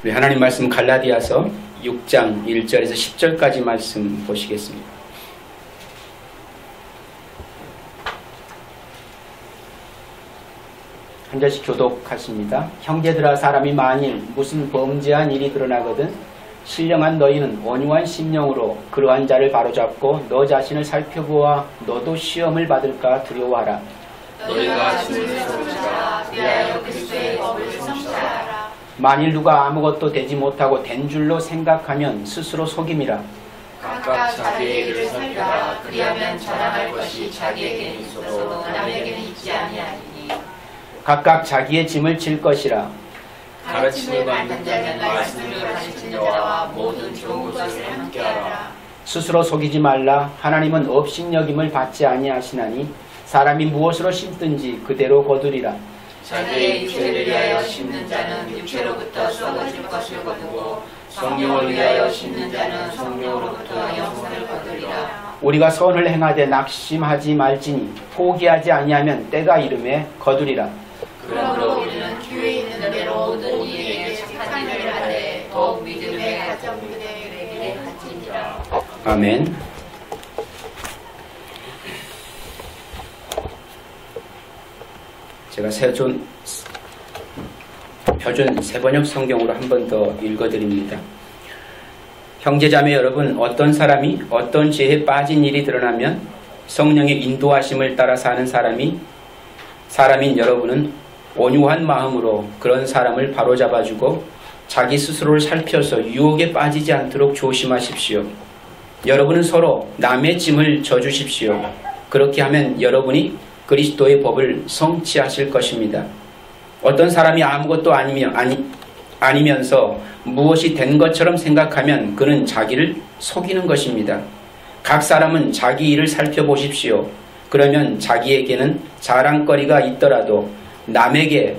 우리 하나님 말씀 갈라디아서 6장 1절에서 10절까지 말씀 보시겠습니다. 한 절씩 교독하십니다. 형제들아, 사람이 만일 무슨 범죄한 일이 드러나거든 신령한 너희는 온유한 심령으로 그러한 자를 바로잡고 너 자신을 살펴보아 너도 시험을 받을까 두려워하라. 너희가 주를 속이라 위하여 그리스도의 법을 성취하라. 만일 누가 아무것도 되지 못하고 된 줄로 생각하면 스스로 속임이라. 각각 자기의 일을 살펴라. 그리하면 자랑할 것이 자기에게는 있어도 남에게는 있지 아니하리니. 각각 자기의 짐을 질 것이라. 가르침을 받는 자는 말씀을 가르치는 자와 모든 좋은 것을 함께하라. 스스로 속이지 말라. 하나님은 업신여김을 받지 아니하시나니 사람이 무엇으로 심든지 그대로 거두리라. 자기의 육체를 위하여 심는 자는 육체로부터 썩어질 것을 거두고 성령을 위하여 심는 자는 성령으로부터 영생을 거두리라. 우리가 선을 행하되 낙심하지 말지니 포기하지 아니하면 때가 이름에 거두리라. 그러므로 우리는 기회 있는 대로 모든 이에게 착한 일을 하되 더욱 믿음의 가정들에게 가지니라. 아멘. 제가 표준 세번역 성경으로 한 번 더 읽어드립니다. 형제자매 여러분, 어떤 사람이 어떤 죄에 빠진 일이 드러나면 성령의 인도하심을 따라 사는 사람인 여러분은 온유한 마음으로 그런 사람을 바로잡아주고 자기 스스로를 살펴서 유혹에 빠지지 않도록 조심하십시오. 여러분은 서로 남의 짐을 져주십시오. 그렇게 하면 여러분이 그리스도의 법을 성취하실 것입니다. 어떤 사람이 아무것도 아니면서 무엇이 된 것처럼 생각하면 그는 자기를 속이는 것입니다. 각 사람은 자기 일을 살펴보십시오. 그러면 자기에게는 자랑거리가 있더라도 남에게까지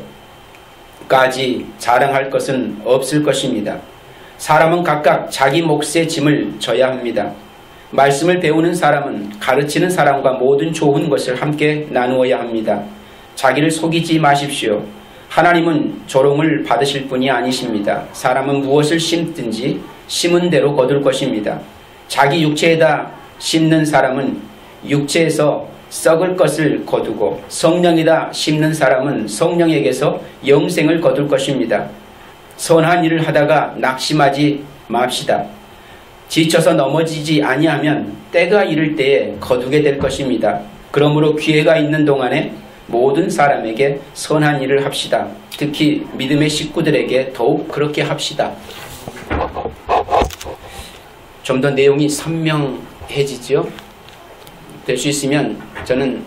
자랑할 것은 없을 것입니다. 사람은 각각 자기 몫의 짐을 져야 합니다. 말씀을 배우는 사람은 가르치는 사람과 모든 좋은 것을 함께 나누어야 합니다. 자기를 속이지 마십시오. 하나님은 조롱을 받으실 분이 아니십니다. 사람은 무엇을 심든지 심은 대로 거둘 것입니다. 자기 육체에다 심는 사람은 육체에서 썩을 것을 거두고 성령에다 심는 사람은 성령에게서 영생을 거둘 것입니다. 선한 일을 하다가 낙심하지 맙시다. 지쳐서 넘어지지 아니하면 때가 이를 때에 거두게 될 것입니다. 그러므로 기회가 있는 동안에 모든 사람에게 선한 일을 합시다. 특히 믿음의 식구들에게 더욱 그렇게 합시다. 좀 더 내용이 선명해지죠? 될 수 있으면 저는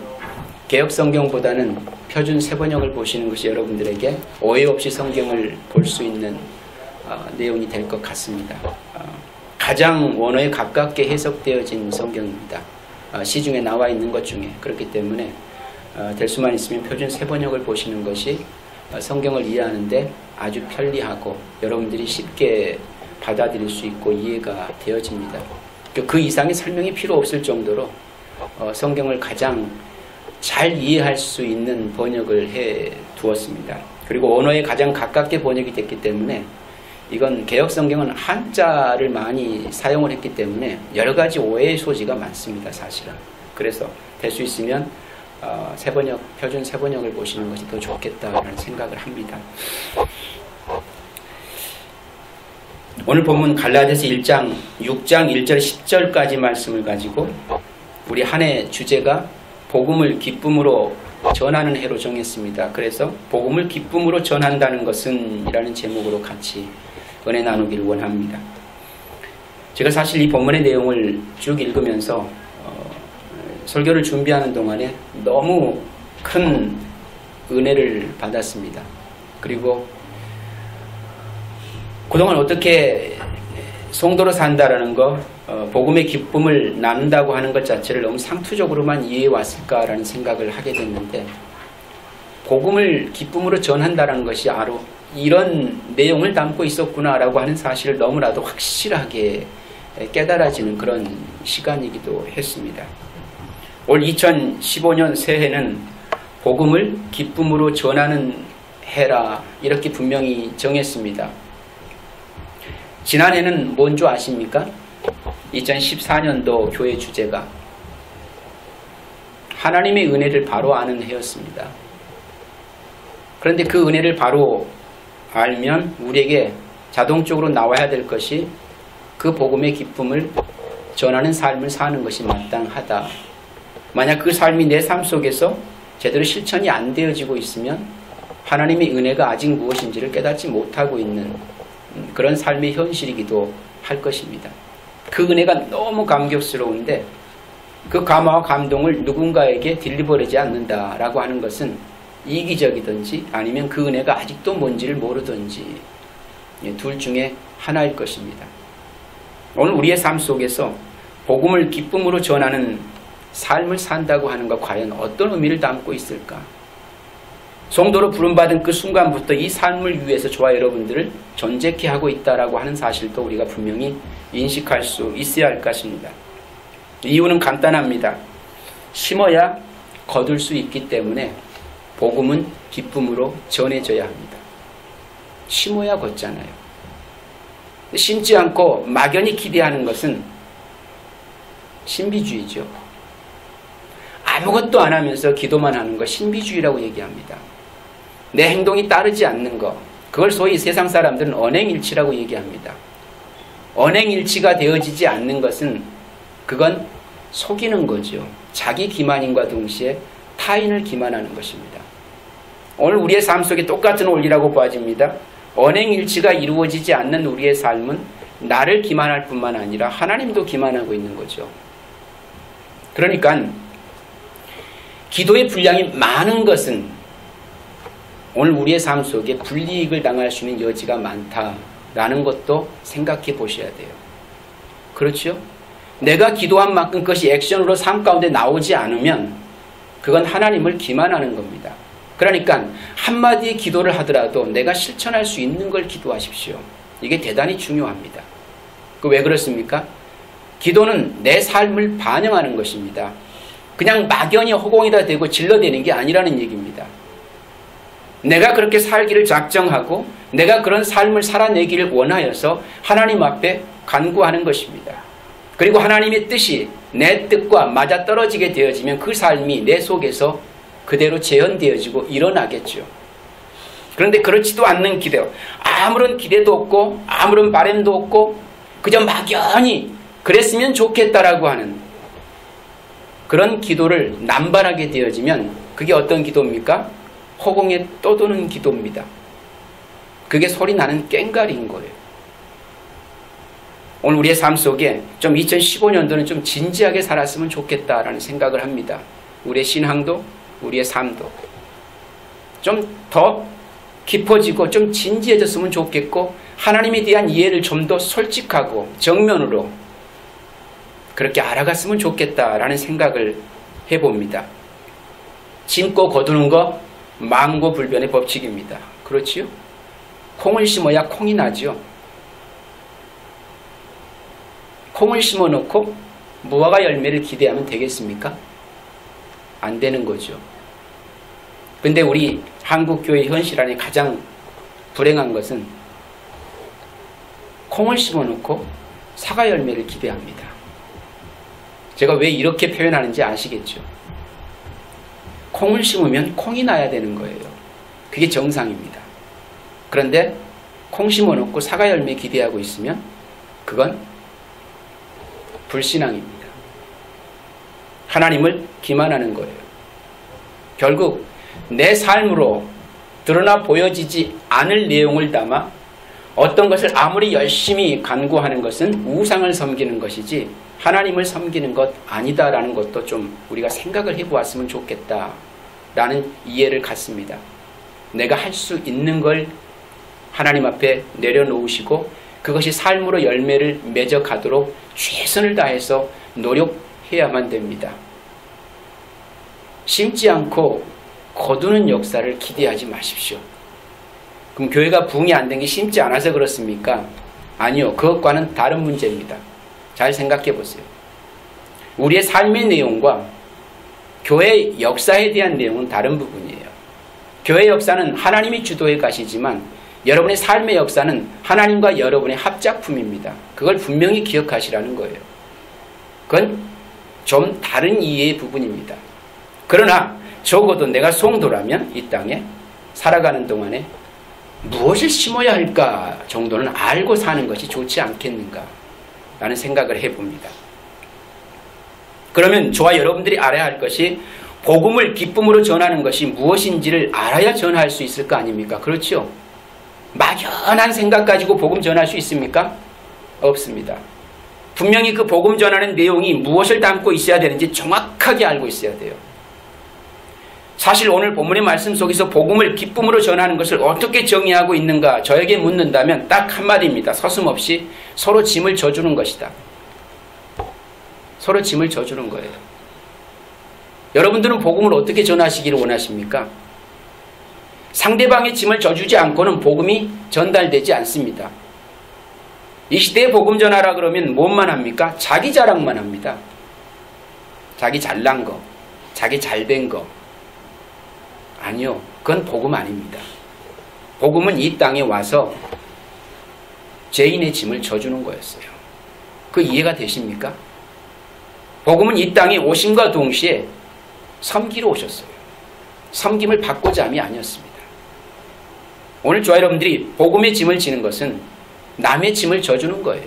개역성경보다는 표준 세번역을 보시는 것이 여러분들에게 오해 없이 성경을 볼 수 있는 내용이 될 것 같습니다. 가장 원어에 가깝게 해석되어진 성경입니다. 시중에 나와 있는 것 중에. 그렇기 때문에 될 수만 있으면 표준 세번역을 보시는 것이 성경을 이해하는데 아주 편리하고 여러분들이 쉽게 받아들일 수 있고 이해가 되어집니다. 그 이상의 설명이 필요 없을 정도로 성경을 가장 잘 이해할 수 있는 번역을 해 두었습니다. 그리고 언어에 가장 가깝게 번역이 됐기 때문에 이건 개역성경은 한자를 많이 사용을 했기 때문에 여러 가지 오해의 소지가 많습니다. 사실은. 그래서 될 수 있으면 표준 세번역을 보시는 것이 더 좋겠다라는 생각을 합니다. 오늘 본문 갈라디아서 6장 1절 10절까지 말씀을 가지고 우리 한 해 주제가 복음을 기쁨으로 전하는 해로 정했습니다. 그래서 복음을 기쁨으로 전한다는 것은 이라는 제목으로 같이 은혜 나누기를 원합니다. 제가 사실 이 본문의 내용을 쭉 읽으면서 설교를 준비하는 동안에 너무 큰 은혜를 받았습니다. 그리고 그동안 어떻게 성도로 산다라는 거, 복음의 기쁨을 나눈다고 하는 것 자체를 너무 상투적으로만 이해해 왔을까라는 생각을 하게 됐는데, 복음을 기쁨으로 전한다라는 것이 바로 이런 내용을 담고 있었구나라고 하는 사실을 너무나도 확실하게 깨달아지는 그런 시간이기도 했습니다. 올 2015년 새해는 복음을 기쁨으로 전하는 해라 이렇게 분명히 정했습니다. 지난해는 뭔 줄 아십니까? 2014년도 교회 주제가 하나님의 은혜를 바로 아는 해였습니다. 그런데 그 은혜를 바로 알면 우리에게 자동적으로 나와야 될 것이 그 복음의 기쁨을 전하는 삶을 사는 것이 마땅하다. 만약 그 삶이 내 삶 속에서 제대로 실천이 안 되어지고 있으면 하나님의 은혜가 아직 무엇인지를 깨닫지 못하고 있는 그런 삶의 현실이기도 할 것입니다. 그 은혜가 너무 감격스러운데 그 감화와 감동을 누군가에게 딜리버리지 않는다라고 하는 것은 이기적이든지 아니면 그 은혜가 아직도 뭔지를 모르든지 둘 중에 하나일 것입니다. 오늘 우리의 삶 속에서 복음을 기쁨으로 전하는 삶을 산다고 하는 것 과연 어떤 의미를 담고 있을까? 성도로 부름받은 그 순간부터 이 삶을 위해서 저와 여러분들을 존재케 하고 있다라고 하는 사실도 우리가 분명히 인식할 수 있어야 할 것입니다. 이유는 간단합니다. 심어야 거둘 수 있기 때문에 복음은 기쁨으로 전해져야 합니다. 심어야 걷잖아요. 심지 않고 막연히 기대하는 것은 신비주의죠. 아무것도 안 하면서 기도만 하는 거 신비주의라고 얘기합니다. 내 행동이 따르지 않는 것, 그걸 소위 세상 사람들은 언행일치라고 얘기합니다. 언행일치가 되어지지 않는 것은 그건 속이는 거죠. 자기 기만인과 동시에 타인을 기만하는 것입니다. 오늘 우리의 삶 속에 똑같은 원리라고 보아집니다. 언행일치가 이루어지지 않는 우리의 삶은 나를 기만할 뿐만 아니라 하나님도 기만하고 있는 거죠. 그러니까 기도의 분량이 많은 것은 오늘 우리의 삶 속에 불이익을 당할 수 있는 여지가 많다라는 것도 생각해 보셔야 돼요. 그렇죠? 내가 기도한 만큼 그것이 액션으로 삶 가운데 나오지 않으면 그건 하나님을 기만하는 겁니다. 그러니까 한마디의 기도를 하더라도 내가 실천할 수 있는 걸 기도하십시오. 이게 대단히 중요합니다. 왜 그렇습니까? 기도는 내 삶을 반영하는 것입니다. 그냥 막연히 허공에다 대고 질러대는 게 아니라는 얘기입니다. 내가 그렇게 살기를 작정하고 내가 그런 삶을 살아내기를 원하여서 하나님 앞에 간구하는 것입니다. 그리고 하나님의 뜻이 내 뜻과 맞아떨어지게 되어지면 그 삶이 내 속에서 그대로 재현되어지고 일어나겠죠. 그런데 그렇지도 않는 기대, 아무런 기대도 없고 아무런 바람도 없고 그저 막연히 그랬으면 좋겠다라고 하는 그런 기도를 남발하게 되어지면 그게 어떤 기도입니까? 허공에 떠도는 기도입니다. 그게 소리 나는 꽹과리인 거예요. 오늘 우리의 삶 속에 좀 2015년도는 좀 진지하게 살았으면 좋겠다라는 생각을 합니다. 우리의 신앙도 우리의 삶도 좀 더 깊어지고 좀 진지해졌으면 좋겠고 하나님에 대한 이해를 좀 더 솔직하고 정면으로 그렇게 알아갔으면 좋겠다라는 생각을 해봅니다. 심고 거두는 거 망고불변의 법칙입니다. 그렇지요? 콩을 심어야 콩이 나죠. 콩을 심어놓고 무화과 열매를 기대하면 되겠습니까? 안 되는 거죠. 근데 우리 한국교회 현실 안에 가장 불행한 것은 콩을 심어놓고 사과 열매를 기대합니다. 제가 왜 이렇게 표현하는지 아시겠죠? 콩을 심으면 콩이 나야 되는 거예요. 그게 정상입니다. 그런데 콩 심어놓고 사과 열매 기대하고 있으면 그건 불신앙입니다. 하나님을 기만하는 거예요. 결국 내 삶으로 드러나 보여지지 않을 내용을 담아 어떤 것을 아무리 열심히 간구하는 것은 우상을 섬기는 것이지 하나님을 섬기는 것 아니다라는 것도 좀 우리가 생각을 해보았으면 좋겠다라는 이해를 갖습니다. 내가 할 수 있는 걸 하나님 앞에 내려놓으시고 그것이 삶으로 열매를 맺어가도록 최선을 다해서 노력해야만 됩니다. 심지 않고 거두는 역사를 기대하지 마십시오. 그럼 교회가 부흥이 안 된 게 심지 않아서 그렇습니까? 아니요. 그것과는 다른 문제입니다. 잘 생각해 보세요. 우리의 삶의 내용과 교회 역사에 대한 내용은 다른 부분이에요. 교회 역사는 하나님이 주도해 가시지만 여러분의 삶의 역사는 하나님과 여러분의 합작품입니다. 그걸 분명히 기억하시라는 거예요. 그건 좀 다른 이해의 부분입니다. 그러나 적어도 내가 성도라면 이 땅에 살아가는 동안에 무엇을 심어야 할까 정도는 알고 사는 것이 좋지 않겠는가 라는 생각을 해봅니다. 그러면 저와 여러분들이 알아야 할 것이 복음을 기쁨으로 전하는 것이 무엇인지를 알아야 전할 수 있을 거 아닙니까? 그렇죠? 막연한 생각 가지고 복음 전할 수 있습니까? 없습니다. 분명히 그 복음 전하는 내용이 무엇을 담고 있어야 되는지 정확하게 알고 있어야 돼요. 사실 오늘 본문의 말씀 속에서 복음을 기쁨으로 전하는 것을 어떻게 정의하고 있는가 저에게 묻는다면 딱 한마디입니다. 서슴없이 서로 짐을 져주는 것이다. 서로 짐을 져주는 거예요. 여러분들은 복음을 어떻게 전하시기를 원하십니까? 상대방의 짐을 져주지 않고는 복음이 전달되지 않습니다. 이 시대에 복음 전하라 그러면 뭔만 합니까? 자기 자랑만 합니다. 자기 잘난 거, 자기 잘된 거. 아니요, 그건 복음 아닙니다. 복음은 이 땅에 와서 죄인의 짐을 져주는 거였어요. 그 이해가 되십니까? 복음은 이 땅에 오심과 동시에 섬기러 오셨어요. 섬김을 받고자 함이 아니었습니다. 오늘 저와 여러분들이 복음의 짐을 지는 것은 남의 짐을 져주는 거예요.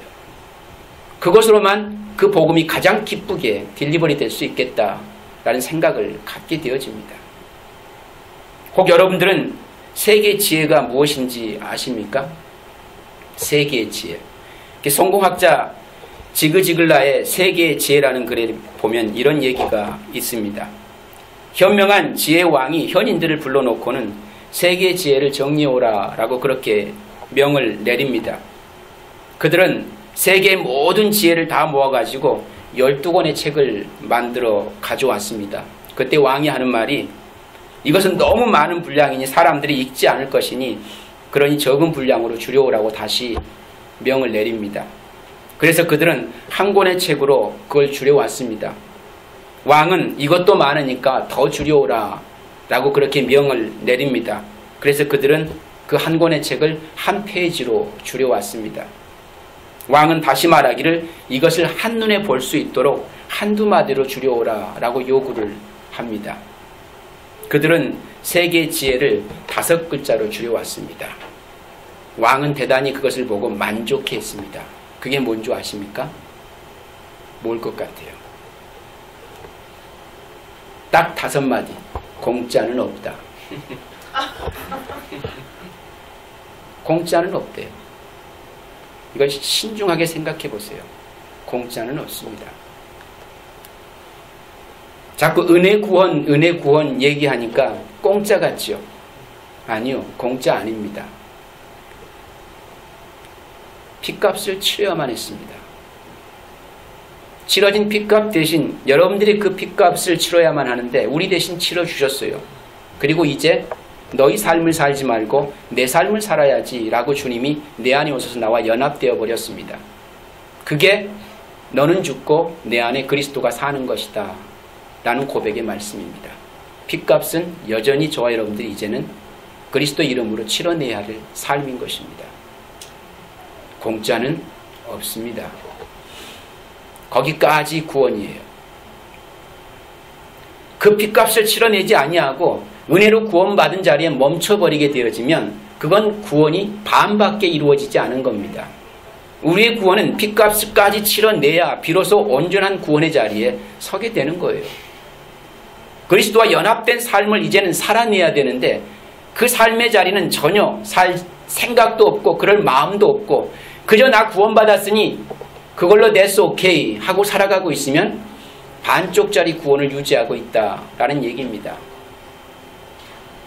그것으로만 그 복음이 가장 기쁘게 딜리버리 될 수 있겠다라는 생각을 갖게 되어집니다. 혹 여러분들은 세계의 지혜가 무엇인지 아십니까? 세계의 지혜. 성공학자 지그지글라의 세계의 지혜라는 글에 보면 이런 얘기가 있습니다. 현명한 지혜의 왕이 현인들을 불러놓고는 세계의 지혜를 정리해오라 라고 그렇게 명을 내립니다. 그들은 세계의 모든 지혜를 다 모아가지고 12권의 책을 만들어 가져왔습니다. 그때 왕이 하는 말이 이것은 너무 많은 분량이니 사람들이 읽지 않을 것이니 그러니 적은 분량으로 줄여오라고 다시 명을 내립니다. 그래서 그들은 한 권의 책으로 그걸 줄여왔습니다. 왕은 이것도 많으니까 더 줄여오라 라고 그렇게 명을 내립니다. 그래서 그들은 그 한 권의 책을 한 페이지로 줄여왔습니다. 왕은 다시 말하기를 이것을 한눈에 볼 수 있도록 한두 마디로 줄여오라 라고 요구를 합니다. 그들은 세계의 지혜를 5글자로 줄여왔습니다. 왕은 대단히 그것을 보고 만족해했습니다. 그게 뭔지 아십니까? 뭘 것 같아요? 딱 5마디. 공짜는 없다. 공짜는 없대요. 이걸 신중하게 생각해 보세요. 공짜는 없습니다. 자꾸 은혜 구원 얘기하니까 공짜 같지요? 아니요, 공짜 아닙니다. 핏값을 치러야만 했습니다. 치러진 핏값 대신 여러분들이 그 핏값을 치러야만 하는데 우리 대신 치러주셨어요. 그리고 이제 너희 삶을 살지 말고 내 삶을 살아야지 라고 주님이 내 안에 오셔서 나와 연합되어 버렸습니다. 그게 너는 죽고 내 안에 그리스도가 사는 것이다 라는 고백의 말씀입니다. 핏값은 여전히 저와 여러분들이 이제는 그리스도 이름으로 치러내야 할 삶인 것입니다. 공짜는 없습니다. 거기까지 구원이에요. 그 핏값을 치러내지 아니하고 은혜로 구원받은 자리에 멈춰버리게 되어지면 그건 구원이 반밖에 이루어지지 않은 겁니다. 우리의 구원은 핏값까지 치러내야 비로소 온전한 구원의 자리에 서게 되는 거예요. 그리스도와 연합된 삶을 이제는 살아내야 되는데 그 삶의 자리는 전혀 살 생각도 없고 그럴 마음도 없고 그저 나 구원받았으니 그걸로 that's okay 하고 살아가고 있으면 반쪽짜리 구원을 유지하고 있다라는 얘기입니다.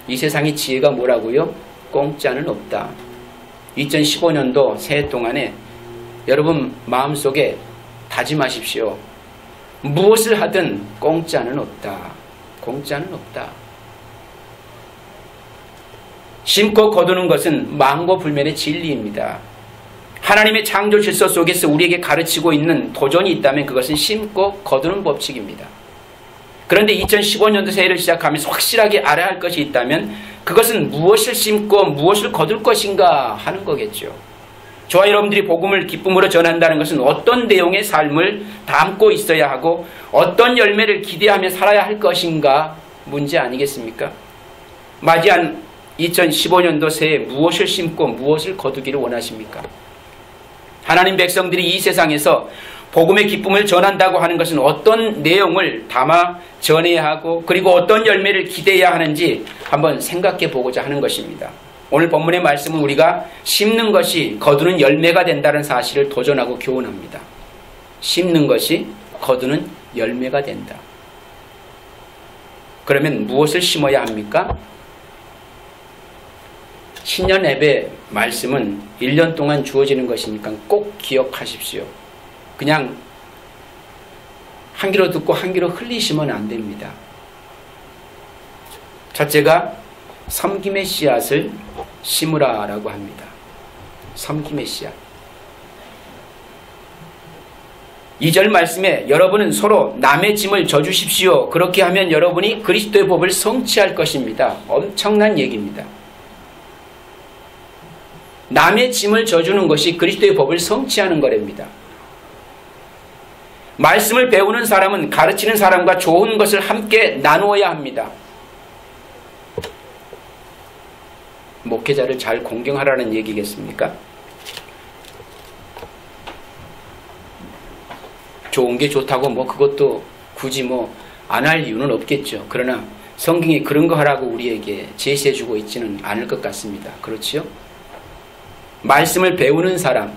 이 세상의 지혜가 뭐라고요? 공짜는 없다. 2015년도 새해 동안에 여러분 마음속에 다짐하십시오. 무엇을 하든 공짜는 없다. 공짜는 없다. 심고 거두는 것은 망고불면의 진리입니다. 하나님의 창조 질서 속에서 우리에게 가르치고 있는 도전이 있다면 그것은 심고 거두는 법칙입니다. 그런데 2015년도 새해를 시작하면서 확실하게 알아야 할 것이 있다면 그것은 무엇을 심고 무엇을 거둘 것인가 하는 거겠죠. 저와 여러분들이 복음을 기쁨으로 전한다는 것은 어떤 내용의 삶을 담고 있어야 하고 어떤 열매를 기대하며 살아야 할 것인가 문제 아니겠습니까? 맞이한 2015년도 새해 무엇을 심고 무엇을 거두기를 원하십니까? 하나님 백성들이 이 세상에서 복음의 기쁨을 전한다고 하는 것은 어떤 내용을 담아 전해야 하고 그리고 어떤 열매를 기대해야 하는지 한번 생각해 보고자 하는 것입니다. 오늘 본문의 말씀은 우리가 심는 것이 거두는 열매가 된다는 사실을 도전하고 교훈합니다. 심는 것이 거두는 열매가 된다. 그러면 무엇을 심어야 합니까? 신년 예배 말씀은 1년 동안 주어지는 것이니까 꼭 기억하십시오. 그냥 한 귀로 듣고 한 귀로 흘리시면 안 됩니다. 첫째가 섬김의 씨앗을 심으라라고 합니다. 섬김의 씨앗. 2절 말씀에 여러분은 서로 남의 짐을 져주십시오. 그렇게 하면 여러분이 그리스도의 법을 성취할 것입니다. 엄청난 얘기입니다. 남의 짐을 져주는 것이 그리스도의 법을 성취하는 거랍니다. 말씀을 배우는 사람은 가르치는 사람과 좋은 것을 함께 나누어야 합니다. 목회자를 잘 공경하라는 얘기겠습니까? 좋은 게 좋다고 그것도 굳이 안 할 이유는 없겠죠. 그러나 성경이 그런 거 하라고 우리에게 제시해주고 있지는 않을 것 같습니다. 그렇지요? 말씀을 배우는 사람,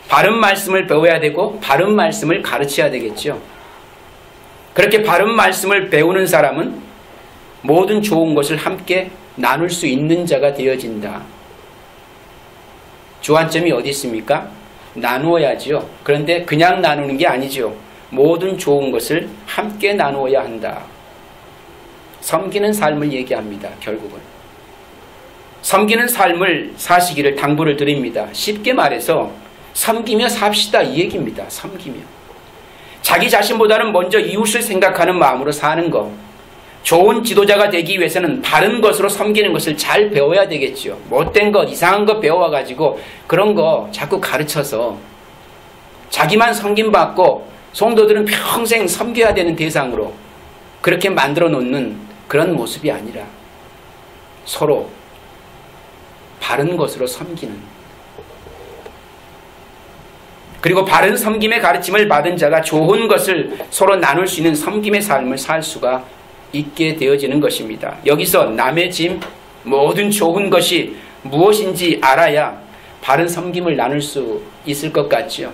바른 말씀을 배워야 되고 바른 말씀을 가르쳐야 되겠죠. 그렇게 바른 말씀을 배우는 사람은 모든 좋은 것을 함께 나눌 수 있는 자가 되어진다. 주안점이 어디 있습니까? 나누어야지요. 그런데 그냥 나누는 게 아니죠. 모든 좋은 것을 함께 나누어야 한다. 섬기는 삶을 얘기합니다. 결국은 섬기는 삶을 사시기를 당부를 드립니다. 쉽게 말해서 섬기며 삽시다 이 얘기입니다. 섬기며 자기 자신보다는 먼저 이웃을 생각하는 마음으로 사는 것. 좋은 지도자가 되기 위해서는 바른 것으로 섬기는 것을 잘 배워야 되겠죠. 못된 것, 이상한 것 배워가지고 그런 거 자꾸 가르쳐서 자기만 섬김받고 성도들은 평생 섬겨야 되는 대상으로 그렇게 만들어 놓는 그런 모습이 아니라 서로 바른 것으로 섬기는, 그리고 바른 섬김의 가르침을 받은 자가 좋은 것을 서로 나눌 수 있는 섬김의 삶을 살 수가 있게 되어지는 것입니다. 여기서 남의 짐, 모든 좋은 것이 무엇인지 알아야 바른 섬김을 나눌 수 있을 것 같지요.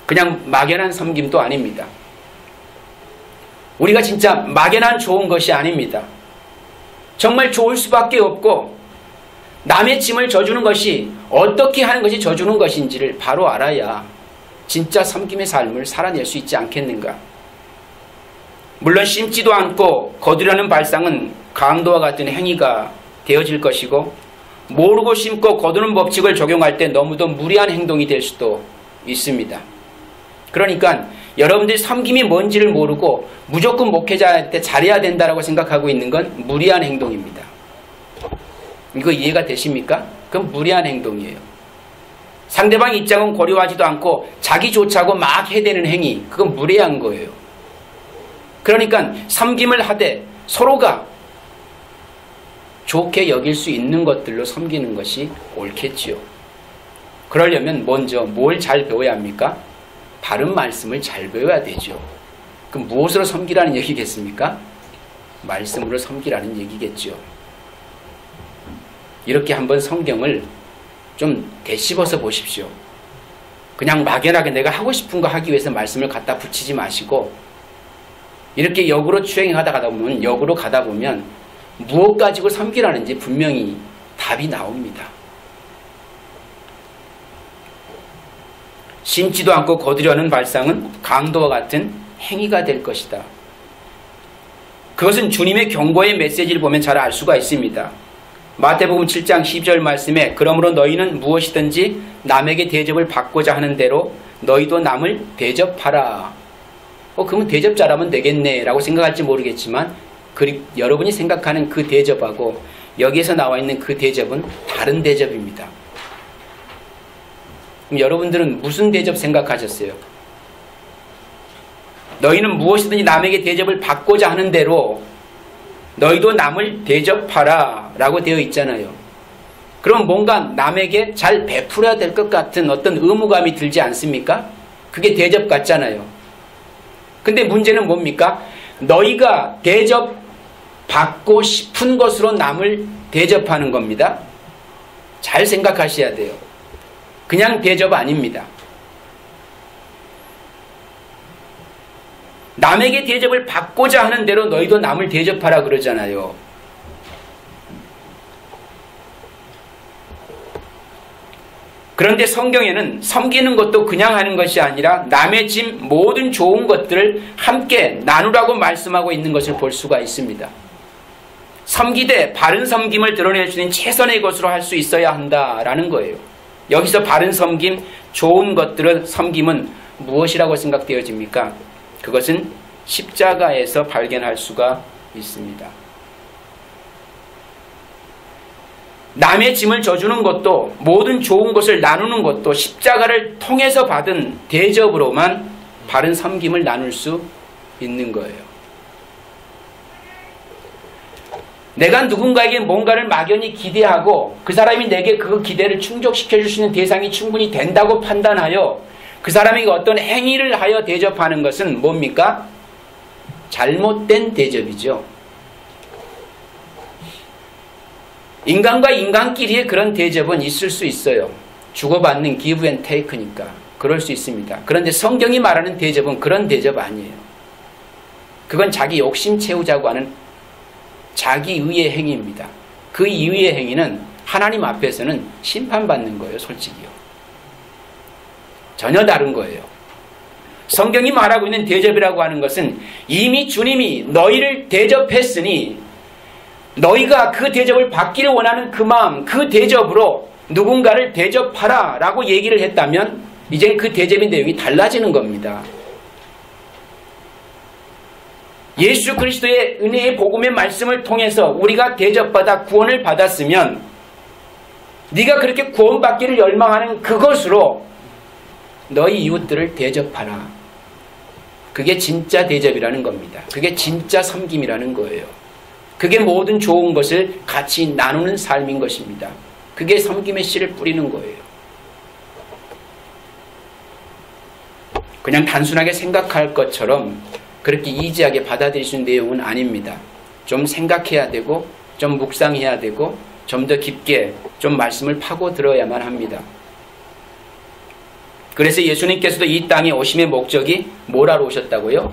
그냥 막연한 섬김도 아닙니다. 우리가 진짜 막연한 좋은 것이 아닙니다. 정말 좋을 수밖에 없고 남의 짐을 져주는 것이 어떻게 하는 것이 져주는 것인지를 바로 알아야 진짜 섬김의 삶을 살아낼 수 있지 않겠는가. 물론 심지도 않고 거두려는 발상은 강도와 같은 행위가 되어질 것이고 모르고 심고 거두는 법칙을 적용할 때 너무도 무리한 행동이 될 수도 있습니다. 그러니까 여러분들이 섬김이 뭔지를 모르고 무조건 목회자한테 잘해야 된다고 생각하고 있는 건 무리한 행동입니다. 이거 이해가 되십니까? 그건 무리한 행동이에요. 상대방 입장은 고려하지도 않고 자기 좋자고 막 해대는 행위, 그건 무례한 거예요. 그러니까 섬김을 하되 서로가 좋게 여길 수 있는 것들로 섬기는 것이 옳겠지요. 그러려면 먼저 뭘 잘 배워야 합니까? 바른 말씀을 잘 배워야 되죠. 그럼 무엇으로 섬기라는 얘기겠습니까? 말씀으로 섬기라는 얘기겠죠. 이렇게 한번 성경을 좀 되씹어서 보십시오. 그냥 막연하게 내가 하고 싶은 거 하기 위해서 말씀을 갖다 붙이지 마시고 이렇게 역으로 추행하다 보면 역으로 가다 보면 무엇 가지고 섬기라는지 분명히 답이 나옵니다. 심지도 않고 거두려는 발상은 강도와 같은 행위가 될 것이다. 그것은 주님의 경고의 메시지를 보면 잘 알 수가 있습니다. 마태복음 7장 12절 말씀에 그러므로 너희는 무엇이든지 남에게 대접을 받고자 하는 대로 너희도 남을 대접하라. 그러면 대접자라면 되겠네 라고 생각할지 모르겠지만 여러분이 생각하는 그 대접하고 여기에서 나와 있는 그 대접은 다른 대접입니다. 그럼 여러분들은 무슨 대접 생각하셨어요? 너희는 무엇이든지 남에게 대접을 받고자 하는 대로 너희도 남을 대접하라 라고 되어 있잖아요. 그럼 뭔가 남에게 잘 베풀어야 될 것 같은 어떤 의무감이 들지 않습니까? 그게 대접 같잖아요. 근데 문제는 뭡니까? 너희가 대접받고 싶은 것으로 남을 대접하는 겁니다. 잘 생각하셔야 돼요. 그냥 대접 아닙니다. 남에게 대접을 받고자 하는 대로 너희도 남을 대접하라 그러잖아요. 그런데 성경에는 섬기는 것도 그냥 하는 것이 아니라 남의 짐 모든 좋은 것들을 함께 나누라고 말씀하고 있는 것을 볼 수가 있습니다. 섬기되 바른 섬김을 드러낼 수 있는 최선의 것으로 할 수 있어야 한다라는 거예요. 여기서 바른 섬김, 좋은 것들을 섬김은 무엇이라고 생각되어집니까? 그것은 십자가에서 발견할 수가 있습니다. 남의 짐을 져주는 것도 모든 좋은 것을 나누는 것도 십자가를 통해서 받은 대접으로만 바른 섬김을 나눌 수 있는 거예요. 내가 누군가에게 뭔가를 막연히 기대하고 그 사람이 내게 그 기대를 충족시켜 줄 수 있는 대상이 충분히 된다고 판단하여 그 사람에게 어떤 행위를 하여 대접하는 것은 뭡니까? 잘못된 대접이죠. 인간과 인간끼리의 그런 대접은 있을 수 있어요. 주고받는 give and take니까 그럴 수 있습니다. 그런데 성경이 말하는 대접은 그런 대접 아니에요. 그건 자기 욕심 채우자고 하는 자기의의 행위입니다. 그 이의의 행위는 하나님 앞에서는 심판받는 거예요. 솔직히요. 전혀 다른 거예요. 성경이 말하고 있는 대접이라고 하는 것은 이미 주님이 너희를 대접했으니 너희가 그 대접을 받기를 원하는 그 마음, 그 대접으로 누군가를 대접하라 라고 얘기를 했다면 이젠 그 대접의 내용이 달라지는 겁니다. 예수 그리스도의 은혜의 복음의 말씀을 통해서 우리가 대접받아 구원을 받았으면 네가 그렇게 구원받기를 열망하는 그것으로 너희 이웃들을 대접하라. 그게 진짜 대접이라는 겁니다. 그게 진짜 섬김이라는 거예요. 그게 모든 좋은 것을 같이 나누는 삶인 것입니다. 그게 섬김의 씨를 뿌리는 거예요. 그냥 단순하게 생각할 것처럼 그렇게 이지하게 받아들일 수 있는 내용은 아닙니다. 좀 생각해야 되고 좀 묵상해야 되고 좀 더 깊게 좀 말씀을 파고 들어야만 합니다. 그래서 예수님께서도 이 땅에 오심의 목적이 뭐라로 오셨다고요?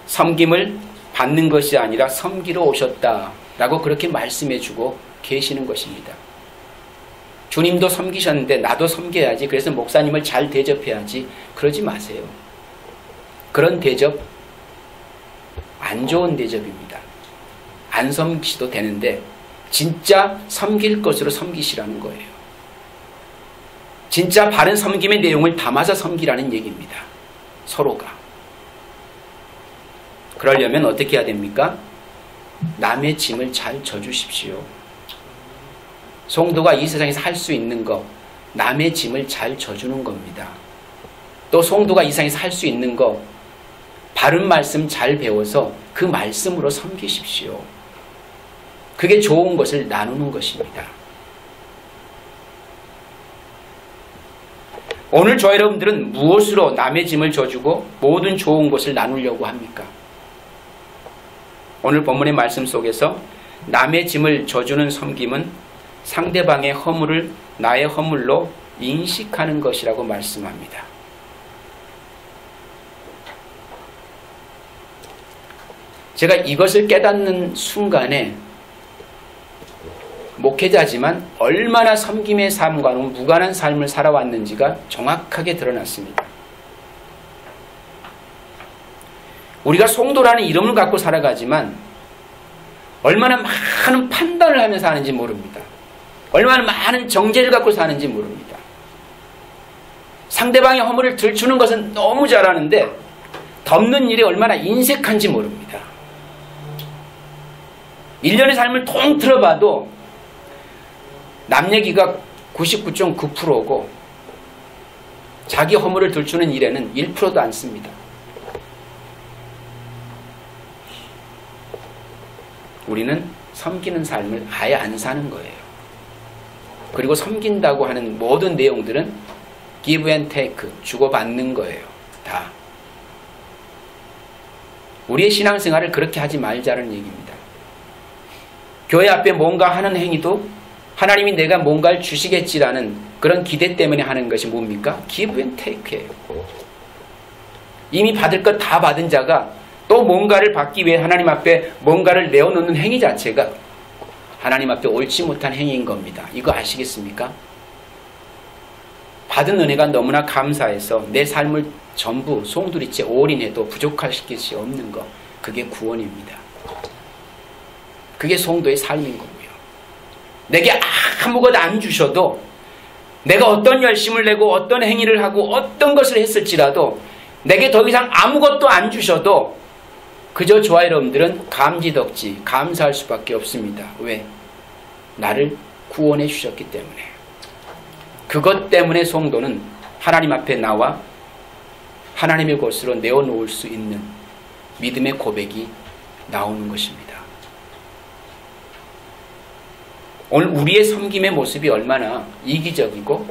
섬김을 받는 것이 아니라 섬기러 오셨다라고 그렇게 말씀해주고 계시는 것입니다. 주님도 섬기셨는데 나도 섬겨야지, 그래서 목사님을 잘 대접해야지, 그러지 마세요. 그런 대접 안 좋은 대접입니다. 안 섬기셔도 되는데 진짜 섬길 것으로 섬기시라는 거예요. 진짜 바른 섬김의 내용을 담아서 섬기라는 얘기입니다. 서로가. 그러려면 어떻게 해야 됩니까? 남의 짐을 잘 져주십시오. 성도가 이 세상에서 할 수 있는 것, 남의 짐을 잘 져주는 겁니다. 또 성도가 이 세상에서 할 수 있는 것, 바른 말씀 잘 배워서 그 말씀으로 섬기십시오. 그게 좋은 것을 나누는 것입니다. 오늘 저 여러분들은 무엇으로 남의 짐을 져주고 모든 좋은 것을 나누려고 합니까? 오늘 본문의 말씀 속에서 남의 짐을 져주는 섬김은 상대방의 허물을 나의 허물로 인식하는 것이라고 말씀합니다. 제가 이것을 깨닫는 순간에 목회자지만 얼마나 섬김의 삶과는 무관한 삶을 살아왔는지가 정확하게 드러났습니다. 우리가 성도라는 이름을 갖고 살아가지만 얼마나 많은 판단을 하면서 사는지 모릅니다. 얼마나 많은 정죄를 갖고 사는지 모릅니다. 상대방의 허물을 들추는 것은 너무 잘하는데 덮는 일이 얼마나 인색한지 모릅니다. 1년의 삶을 통틀어 봐도 남 얘기가 99.9%고 자기 허물을 들추는 일에는 1%도 안 씁니다. 우리는 섬기는 삶을 아예 안 사는 거예요. 그리고 섬긴다고 하는 모든 내용들은 give and take, 주고받는 거예요. 다. 우리의 신앙생활을 그렇게 하지 말자는 얘기입니다. 교회 앞에 뭔가 하는 행위도 하나님이 내가 뭔가를 주시겠지라는 그런 기대 때문에 하는 것이 뭡니까? give and take예요. 이미 받을 것 다 받은 자가 또 뭔가를 받기 위해 하나님 앞에 뭔가를 내어놓는 행위 자체가 하나님 앞에 옳지 못한 행위인 겁니다. 이거 아시겠습니까? 받은 은혜가 너무나 감사해서 내 삶을 전부 송두리째 올인해도 부족할 것이 없는 것, 그게 구원입니다. 그게 성도의 삶인 거고요. 내게 아무것도 안 주셔도 내가 어떤 열심을 내고 어떤 행위를 하고 어떤 것을 했을지라도 내게 더 이상 아무것도 안 주셔도 그저 저와 여러분들은 감지덕지 감사할 수밖에 없습니다. 왜? 나를 구원해 주셨기 때문에. 그것 때문에 성도는 하나님 앞에 나와 하나님의 것으로 내어놓을 수 있는 믿음의 고백이 나오는 것입니다. 오늘 우리의 섬김의 모습이 얼마나 이기적이고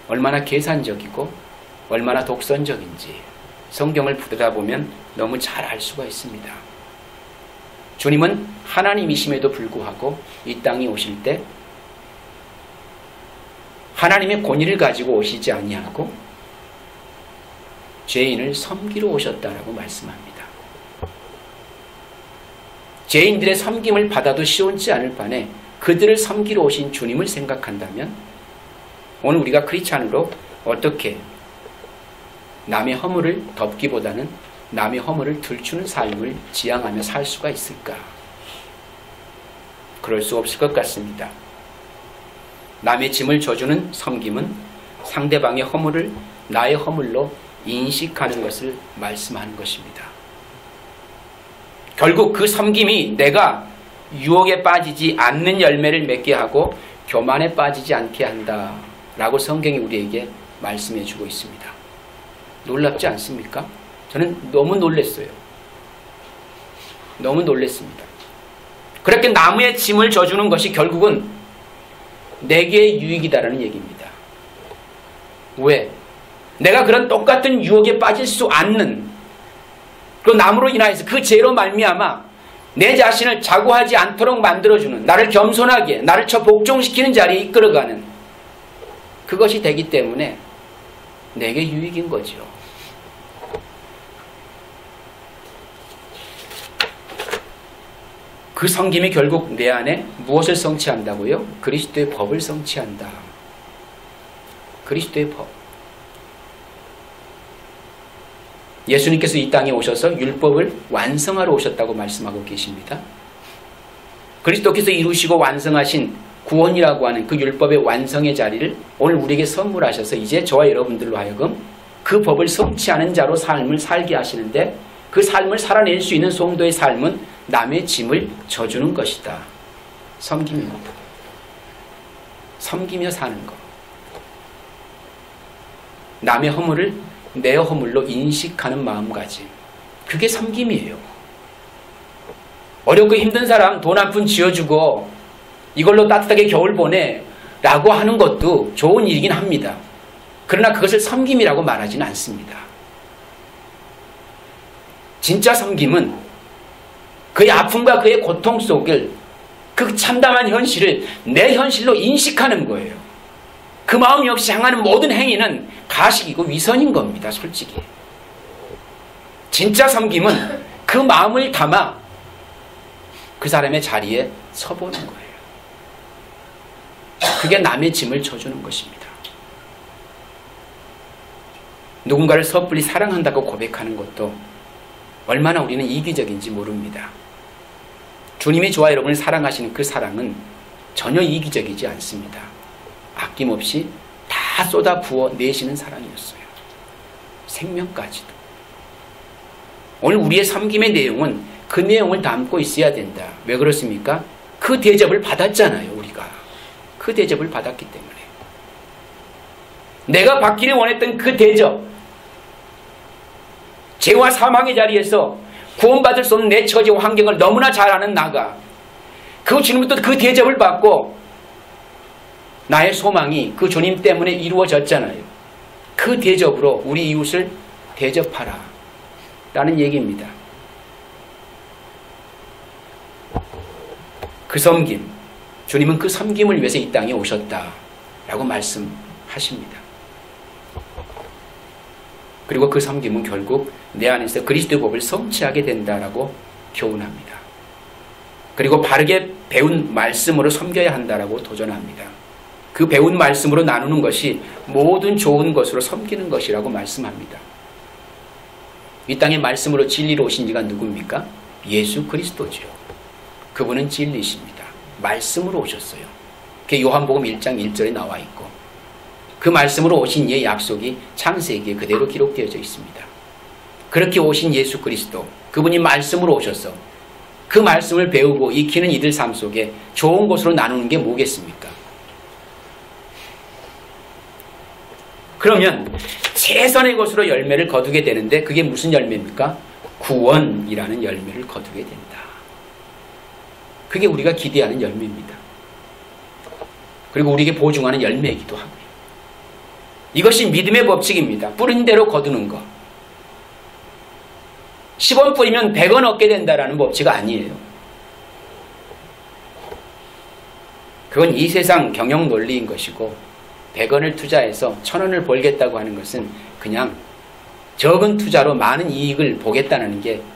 얼마나 계산적이고 얼마나 독선적인지 성경을 들여다보면 너무 잘 알 수가 있습니다. 주님은 하나님이심에도 불구하고 이 땅에 오실 때 하나님의 권위를 가지고 오시지 아니하고 죄인을 섬기러 오셨다라고 말씀합니다. 죄인들의 섬김을 받아도 시원치 않을 판에 그들을 섬기러 오신 주님을 생각한다면 오늘 우리가 크리스찬으로 어떻게 남의 허물을 덮기보다는 남의 허물을 들추는 삶을 지향하며 살 수가 있을까? 그럴 수 없을 것 같습니다. 남의 짐을 져주는 섬김은 상대방의 허물을 나의 허물로 인식하는 것을 말씀하는 것입니다. 결국 그 섬김이 내가 유혹에 빠지지 않는 열매를 맺게 하고 교만에 빠지지 않게 한다라고 성경이 우리에게 말씀해 주고 있습니다. 놀랍지 않습니까? 저는 너무 놀랐어요. 너무 놀랐습니다. 그렇게 남의 짐을 져주는 것이 결국은 내게 유익이다라는 얘기입니다. 왜? 내가 그런 똑같은 유혹에 빠질 수 않는 그 남으로 인하여서 그 죄로 말미암아 내 자신을 자고하지 않도록 만들어주는, 나를 겸손하게 나를 복종시키는 자리에 이끌어가는 그것이 되기 때문에 내게 유익인 거죠. 그 섬김이 결국 내 안에 무엇을 성취한다고요? 그리스도의 법을 성취한다. 그리스도의 법. 예수님께서 이 땅에 오셔서 율법을 완성하러 오셨다고 말씀하고 계십니다. 그리스도께서 이루시고 완성하신 구원이라고 하는 그 율법의 완성의 자리를 오늘 우리에게 선물하셔서 이제 저와 여러분들로 하여금 그 법을 성취하는 자로 삶을 살게 하시는데 그 삶을 살아낼 수 있는 성도의 삶은 남의 짐을 져주는 것이다. 섬김입니다. 섬기며 사는 것. 남의 허물을 내 허물로 인식하는 마음가짐. 그게 섬김이에요. 어렵고 힘든 사람 돈 한 푼 쥐어주고 이걸로 따뜻하게 겨울 보내 라고 하는 것도 좋은 일이긴 합니다. 그러나 그것을 섬김이라고 말하지는 않습니다. 진짜 섬김은 그의 아픔과 그의 고통 속을 그 참담한 현실을 내 현실로 인식하는 거예요. 그 마음 역시 향하는 모든 행위는 가식이고 위선인 겁니다. 솔직히. 진짜 섬김은 그 마음을 담아 그 사람의 자리에 서보는 거예요. 그게 남의 짐을 져주는 것입니다. 누군가를 섣불리 사랑한다고 고백하는 것도 얼마나 우리는 이기적인지 모릅니다. 주님이 저와 여러분을 사랑하시는 그 사랑은 전혀 이기적이지 않습니다. 아낌없이 다 쏟아 부어 내시는 사랑이었어요. 생명까지도. 오늘 우리의 섬김의 내용은 그 내용을 담고 있어야 된다. 왜 그렇습니까? 그 대접을 받았잖아요, 우리가. 그 대접을 받았기 때문에. 내가 받기를 원했던 그 대접, 죄와 사망의 자리에서 구원받을 수 없는 내 처지와 환경을 너무나 잘 아는 나가 그 주님부터 그 대접을 받고 나의 소망이 그 주님 때문에 이루어졌잖아요. 그 대접으로 우리 이웃을 대접하라 라는 얘기입니다. 그 섬김, 주님은 그 섬김을 위해서 이 땅에 오셨다라고 말씀하십니다. 그리고 그 섬김은 결국 내 안에서 그리스도의 법을 성취하게 된다라고 교훈합니다. 그리고 바르게 배운 말씀으로 섬겨야 한다라고 도전합니다. 그 배운 말씀으로 나누는 것이 모든 좋은 것으로 섬기는 것이라고 말씀합니다. 이 땅에 말씀으로 진리로 오신 이가 누굽니까? 예수 그리스도지요. 그분은 진리십니다. 말씀으로 오셨어요. 그게 요한복음 1장 1절에 나와 있고 그 말씀으로 오신 이의 약속이 창세기에 그대로 기록되어져 있습니다. 그렇게 오신 예수 그리스도, 그분이 말씀으로 오셔서 그 말씀을 배우고 익히는 이들 삶 속에 좋은 것으로 나누는 게 뭐겠습니까? 그러면 최선의 것으로 열매를 거두게 되는데 그게 무슨 열매입니까? 구원이라는 열매를 거두게 된다. 그게 우리가 기대하는 열매입니다. 그리고 우리에게 보증하는 열매이기도 하고요. 이것이 믿음의 법칙입니다. 뿌린 대로 거두는 것. 10원 뿌리면 100원 얻게 된다라는 법칙 아니에요. 그건 이 세상 경영 논리인 것이고 100원을 투자해서 1000원을 벌겠다고 하는 것은 그냥 적은 투자로 많은 이익을 보겠다는 게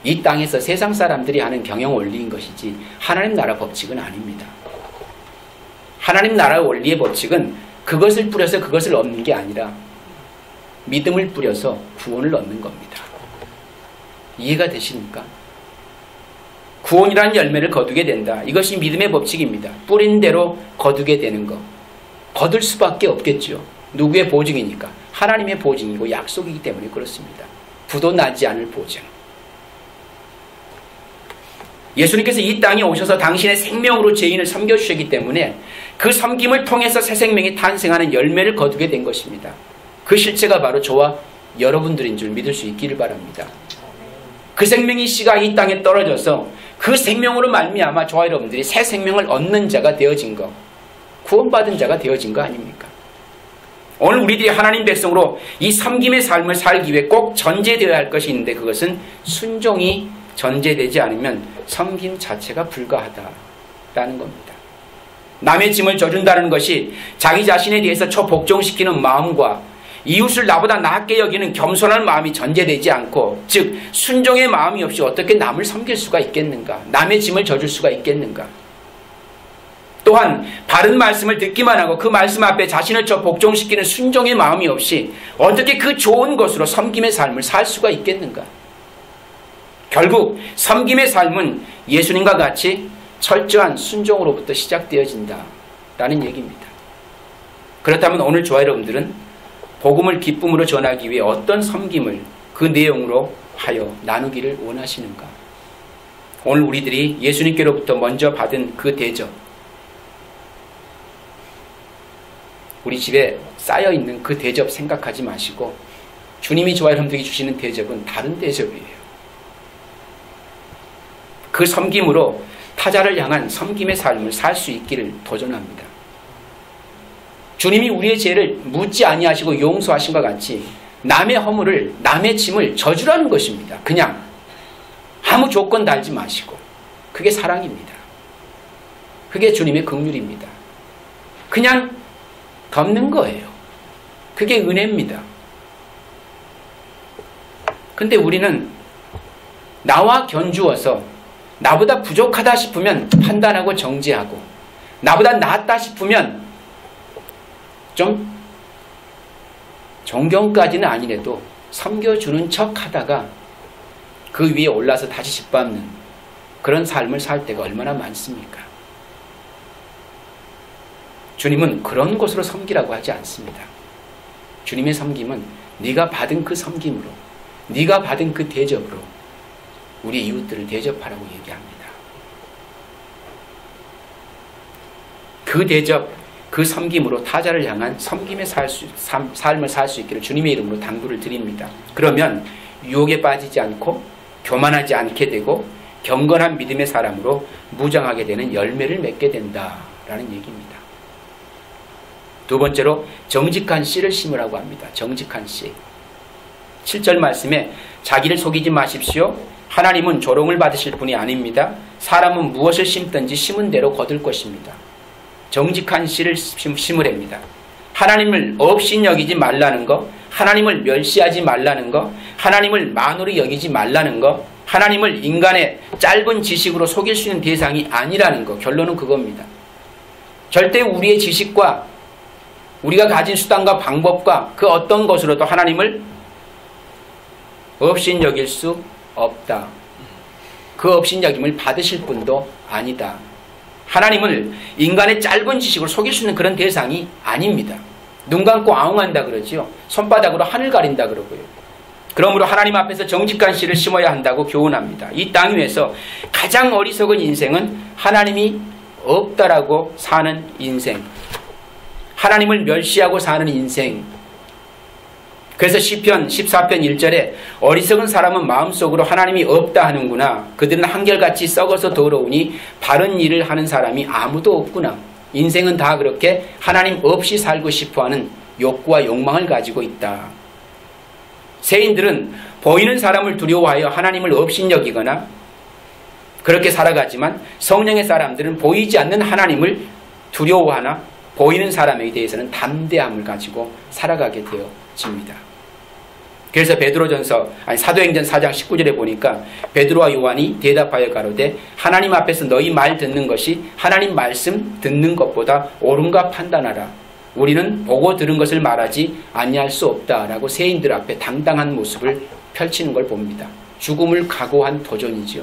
이 땅에서 세상 사람들이 하는 경영 원리인 것이지 하나님 나라 법칙은 아닙니다. 하나님 나라 원리의 법칙은 그것을 뿌려서 그것을 얻는 게 아니라 믿음을 뿌려서 구원을 얻는 겁니다. 이해가 되십니까? 구원이라는 열매를 거두게 된다. 이것이 믿음의 법칙입니다. 뿌린 대로 거두게 되는 것. 거둘 수밖에 없겠죠. 누구의 보증이니까? 하나님의 보증이고 약속이기 때문에 그렇습니다. 부도 나지 않을 보증. 예수님께서 이 땅에 오셔서 당신의 생명으로 죄인을 섬겨주셨기 때문에 그 섬김을 통해서 새 생명이 탄생하는 열매를 거두게 된 것입니다. 그 실체가 바로 저와 여러분들인 줄 믿을 수 있기를 바랍니다. 그 생명의 씨가 이 땅에 떨어져서 그 생명으로 말미암아 저와 여러분들이 새 생명을 얻는 자가 되어진 것, 구원받은 자가 되어진 거 아닙니까? 오늘 우리들이 하나님 백성으로 이 섬김의 삶을 살기 위해 꼭 전제되어야 할 것이 있는데 그것은 순종이 전제되지 않으면 섬김 자체가 불가하다라는 겁니다. 남의 짐을 져준다는 것이 자기 자신에 대해서 초복종시키는 마음과 이웃을 나보다 낫게 여기는 겸손한 마음이 전제되지 않고, 즉 순종의 마음이 없이 어떻게 남을 섬길 수가 있겠는가? 남의 짐을 져줄 수가 있겠는가? 또한 바른 말씀을 듣기만 하고 그 말씀 앞에 자신을 복종시키는 순종의 마음이 없이 어떻게 그 좋은 것으로 섬김의 삶을 살 수가 있겠는가? 결국 섬김의 삶은 예수님과 같이 철저한 순종으로부터 시작되어진다라는 얘기입니다. 그렇다면 오늘 저와 여러분들은 복음을 기쁨으로 전하기 위해 어떤 섬김을 그 내용으로 하여 나누기를 원하시는가? 오늘 우리들이 예수님께로부터 먼저 받은 그 대접, 우리 집에 쌓여있는 그 대접 생각하지 마시고 주님이 저와 여러분들에게 주시는 대접은 다른 대접이에요. 그 섬김으로 타자를 향한 섬김의 삶을 살 수 있기를 도전합니다. 주님이 우리의 죄를 묻지 아니하시고 용서하신 것 같이 남의 허물을, 남의 짐을 져주라는 것입니다. 그냥 아무 조건 달지 마시고. 그게 사랑입니다. 그게 주님의 긍휼입니다. 그냥 덮는 거예요. 그게 은혜입니다. 근데 우리는 나와 견주어서 나보다 부족하다 싶으면 판단하고 정죄하고, 나보다 낫다 싶으면 좀 존경까지는 아니래도 섬겨주는 척 하다가 그 위에 올라서 다시 짓밟는 그런 삶을 살 때가 얼마나 많습니까? 주님은 그런 것으로 섬기라고 하지 않습니다. 주님의 섬김은 네가 받은 그 섬김으로, 네가 받은 그 대접으로 우리 이웃들을 대접하라고 얘기합니다. 그 대접, 그 섬김으로 타자를 향한 섬김의 삶을 살 수 있기를 주님의 이름으로 당부를 드립니다. 그러면 유혹에 빠지지 않고 교만하지 않게 되고 경건한 믿음의 사람으로 무장하게 되는 열매를 맺게 된다라는 얘기입니다. 두 번째로 정직한 씨를 심으라고 합니다. 정직한 씨. 7절 말씀에 자기를 속이지 마십시오. 하나님은 조롱을 받으실 분이 아닙니다. 사람은 무엇을 심든지 심은 대로 거둘 것입니다. 정직한 씨를 심으랍니다. 하나님을 없이 여기지 말라는 거, 하나님을 멸시하지 말라는 거, 하나님을 만으로 여기지 말라는 거, 하나님을 인간의 짧은 지식으로 속일 수 있는 대상이 아니라는 거. 결론은 그겁니다. 절대 우리의 지식과 우리가 가진 수단과 방법과 그 어떤 것으로도 하나님을 없이 여길 수 없다. 그 없이 여김을 받으실 분도 아니다. 하나님을 인간의 짧은 지식으로 속일 수 있는 그런 대상이 아닙니다. 눈 감고 아웅한다 그러지요. 손바닥으로 하늘 가린다 그러고요. 그러므로 하나님 앞에서 정직한 씨를 심어야 한다고 교훈합니다. 이 땅 위에서 가장 어리석은 인생은 하나님이 없다라고 사는 인생, 하나님을 멸시하고 사는 인생. 그래서 시편 14편 1절에 어리석은 사람은 마음속으로 하나님이 없다 하는구나. 그들은 한결같이 썩어서 더러우니 바른 일을 하는 사람이 아무도 없구나. 인생은 다 그렇게 하나님 없이 살고 싶어하는 욕구와 욕망을 가지고 있다. 세인들은 보이는 사람을 두려워하여 하나님을 없이 여기거나 그렇게 살아가지만 성령의 사람들은 보이지 않는 하나님을 두려워하나 보이는 사람에 대해서는 담대함을 가지고 살아가게 되어집니다. 그래서 사도행전 4장 19절에 보니까 베드로와 요한이 대답하여 가로되 하나님 앞에서 너희 말 듣는 것이 하나님 말씀 듣는 것보다 옳은가 판단하라. 우리는 보고 들은 것을 말하지 아니할 수 없다라고 세인들 앞에 당당한 모습을 펼치는 걸 봅니다. 죽음을 각오한 도전이지요.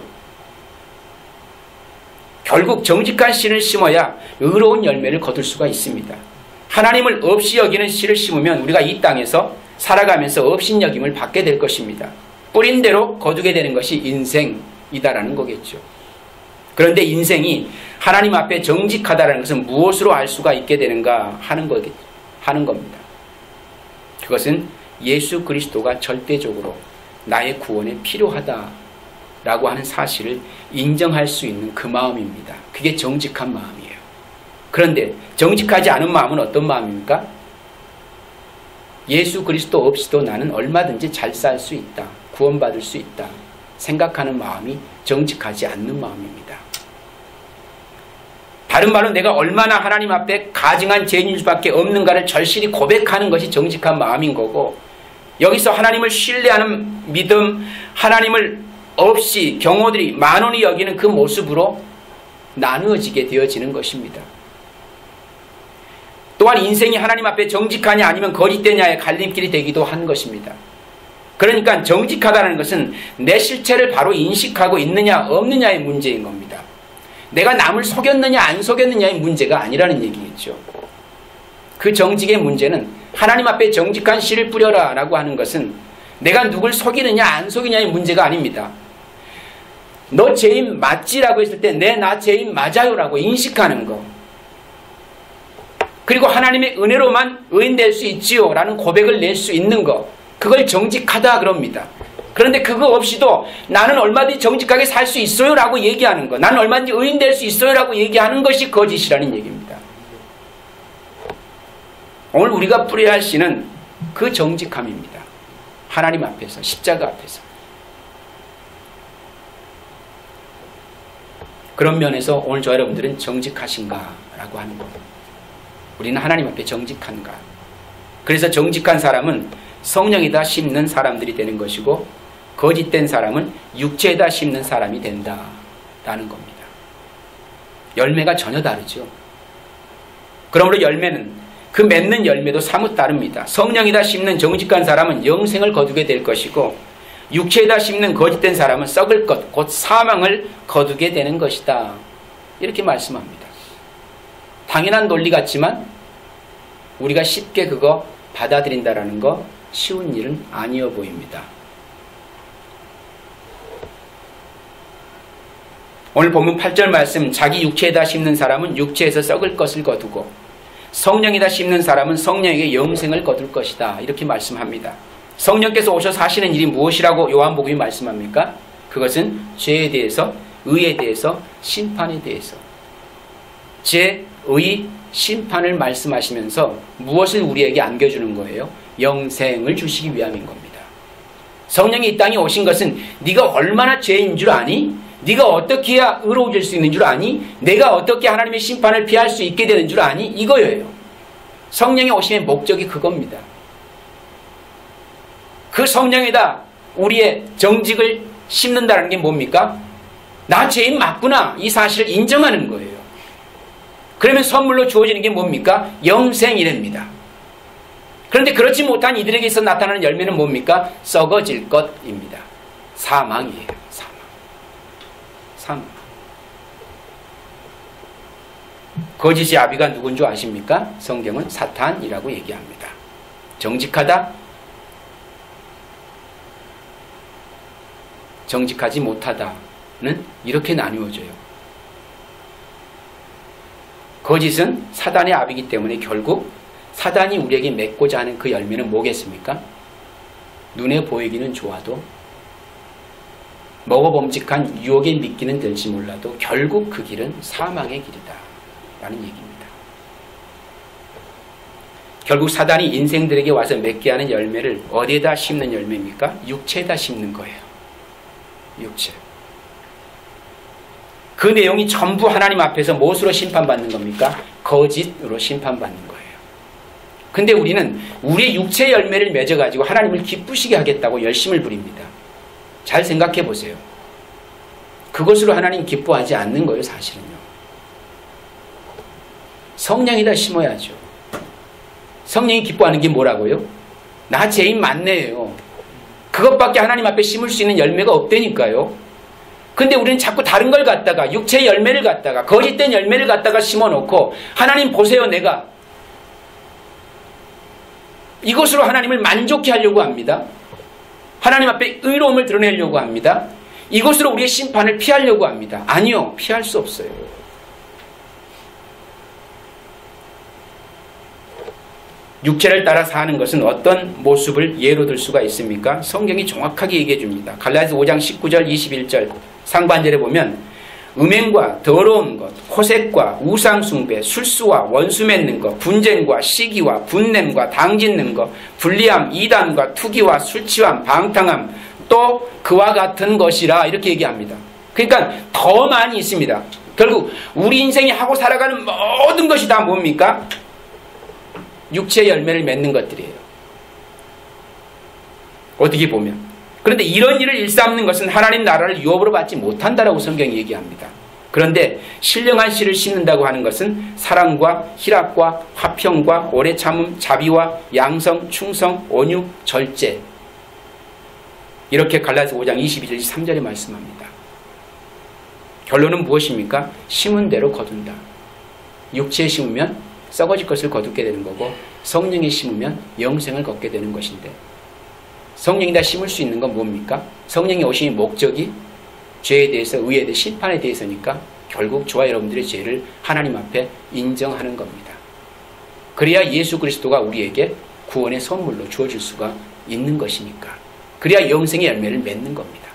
결국 정직한 씨를 심어야 의로운 열매를 거둘 수가 있습니다. 하나님을 없이 여기는 씨를 심으면 우리가 이 땅에서 살아가면서 없인 여김을 받게 될 것입니다. 뿌린 대로 거두게 되는 것이 인생이다라는 거겠죠. 그런데 인생이 하나님 앞에 정직하다라는 것은 무엇으로 알 수가 있게 되는가 하는 겁니다. 그것은 예수 그리스도가 절대적으로 나의 구원에 필요하다라고 하는 사실을 인정할 수 있는 그 마음입니다. 그게 정직한 마음이에요. 그런데 정직하지 않은 마음은 어떤 마음입니까? 예수 그리스도 없이도 나는 얼마든지 잘 살 수 있다. 구원받을 수 있다. 생각하는 마음이 정직하지 않는 마음입니다. 다른 말로 내가 얼마나 하나님 앞에 가증한 죄인일 수밖에 없는가를 절실히 고백하는 것이 정직한 마음인 거고, 여기서 하나님을 신뢰하는 믿음, 하나님을 없이 경호들이 만원히 여기는 그 모습으로 나누어지게 되어지는 것입니다. 또한 인생이 하나님 앞에 정직하냐 아니면 거짓되냐의 갈림길이 되기도 한 것입니다. 그러니까 정직하다는 것은 내 실체를 바로 인식하고 있느냐 없느냐의 문제인 겁니다. 내가 남을 속였느냐 안 속였느냐의 문제가 아니라는 얘기겠죠. 그 정직의 문제는 하나님 앞에 정직한 씨를 뿌려라 라고 하는 것은 내가 누굴 속이느냐 안 속이냐의 문제가 아닙니다. 너 죄인 맞지라고 했을 때 나 죄인 맞아요 라고 인식하는 거, 그리고 하나님의 은혜로만 의인될 수 있지요 라는 고백을 낼 수 있는 거, 그걸 정직하다 그럽니다. 그런데 그거 없이도 나는 얼마든지 정직하게 살 수 있어요 라고 얘기하는 거, 나는 얼마든지 의인될 수 있어요 라고 얘기하는 것이 거짓이라는 얘기입니다. 오늘 우리가 뿌려야 할 씨는 그 정직함입니다. 하나님 앞에서, 십자가 앞에서. 그런 면에서 오늘 저 여러분들은 정직하신가 라고 하는 겁니다. 우리는 하나님 앞에 정직한가. 그래서 정직한 사람은 성령에다 심는 사람들이 되는 것이고, 거짓된 사람은 육체에다 심는 사람이 된다라는 겁니다. 열매가 전혀 다르죠. 그러므로 열매는, 그 맺는 열매도 사뭇 다릅니다. 성령에다 심는 정직한 사람은 영생을 거두게 될 것이고, 육체에다 심는 거짓된 사람은 썩을 것, 곧 사망을 거두게 되는 것이다. 이렇게 말씀합니다. 당연한 논리 같지만 우리가 쉽게 그거 받아들인다라는 거 쉬운 일은 아니어 보입니다. 오늘 본문 8절 말씀, 자기 육체에다 심는 사람은 육체에서 썩을 것을 거두고 성령에다 심는 사람은 성령에게 영생을 거둘 것이다. 이렇게 말씀합니다. 성령께서 오셔서 하시는 일이 무엇이라고 요한복음이 말씀합니까? 그것은 죄에 대해서, 의에 대해서, 심판에 대해서. 죄, 의, 심판을 말씀하시면서 무엇을 우리에게 안겨주는 거예요? 영생을 주시기 위함인 겁니다. 성령이 이 땅에 오신 것은 네가 얼마나 죄인 줄 아니? 네가 어떻게 해야 의로워질 수 있는 줄 아니? 내가 어떻게 하나님의 심판을 피할 수 있게 되는 줄 아니? 이거예요. 성령이 오심의 목적이 그겁니다. 그 성령에다 우리의 정직을 심는다는 게 뭡니까? 나 죄인 맞구나, 이 사실을 인정하는 거예요. 그러면 선물로 주어지는 게 뭡니까? 영생이랍니다. 그런데 그렇지 못한 이들에게서 나타나는 열매는 뭡니까? 썩어질 것입니다. 사망이에요. 사망. 거짓의 아비가 누군 줄 아십니까? 성경은 사탄이라고 얘기합니다. 정직하다, 정직하지 못하다는 이렇게 나누어져요. 거짓은 사단의 아비이기 때문에 결국 사단이 우리에게 맺고자 하는 그 열매는 뭐겠습니까? 눈에 보이기는 좋아도, 먹어봄직한 유혹에 미끼는 될지 몰라도 결국 그 길은 사망의 길이다 라는 얘기입니다. 결국 사단이 인생들에게 와서 맺게 하는 열매를 어디에다 심는 열매입니까? 육체에다 심는 거예요. 육체. 그 내용이 전부 하나님 앞에서 무엇으로 심판받는 겁니까? 거짓으로 심판받는 거예요. 근데 우리는 우리의 육체 열매를 맺어가지고 하나님을 기쁘시게 하겠다고 열심을 부립니다. 잘 생각해 보세요. 그것으로 하나님 기뻐하지 않는 거예요, 사실은요. 성령에다 심어야죠. 성령이 기뻐하는 게 뭐라고요? 나 죄인 맞네요. 그것밖에 하나님 앞에 심을 수 있는 열매가 없다니까요. 근데 우리는 자꾸 다른 걸 갖다가, 육체의 열매를 갖다가, 거짓된 열매를 갖다가 심어놓고, 하나님 보세요, 내가 이것으로 하나님을 만족해 하려고 합니다. 하나님 앞에 의로움을 드러내려고 합니다. 이것으로 우리의 심판을 피하려고 합니다. 아니요, 피할 수 없어요. 육체를 따라 사는 것은 어떤 모습을 예로 들 수가 있습니까? 성경이 정확하게 얘기해 줍니다. 갈라디아서 5장 19절 21절 상반절에 보면 음행과 더러운 것, 호색과 우상숭배, 술수와 원수 맺는 것, 분쟁과 시기와 분냄과 당짓는 것, 불리함, 이단과 투기와 술취함, 방탕함, 또 그와 같은 것이라 이렇게 얘기합니다. 그러니까 더 많이 있습니다. 결국 우리 인생이 하고 살아가는 모든 것이 다 뭡니까? 육체의 열매를 맺는 것들이에요. 어떻게 보면. 그런데 이런 일을 일삼는 것은 하나님 나라를 유업으로 받지 못한다라고 성경이 얘기합니다. 그런데 신령한 씨를 심는다고 하는 것은 사랑과 희락과 화평과 오래 참음, 자비와 양성, 충성, 온유, 절제. 이렇게 갈라디아서 5장 22절 23절에 말씀합니다. 결론은 무엇입니까? 심은 대로 거둔다. 육체에 심으면 썩어질 것을 거두게 되는 거고, 성령에 심으면 영생을 걷게 되는 것인데, 성령에다 심을 수 있는 건 뭡니까? 성령이 오신 목적이 죄에 대해서, 의에 대해서, 심판에 대해서니까 결국 저와 여러분들의 죄를 하나님 앞에 인정하는 겁니다. 그래야 예수 그리스도가 우리에게 구원의 선물로 주어질 수가 있는 것이니까. 그래야 영생의 열매를 맺는 겁니다.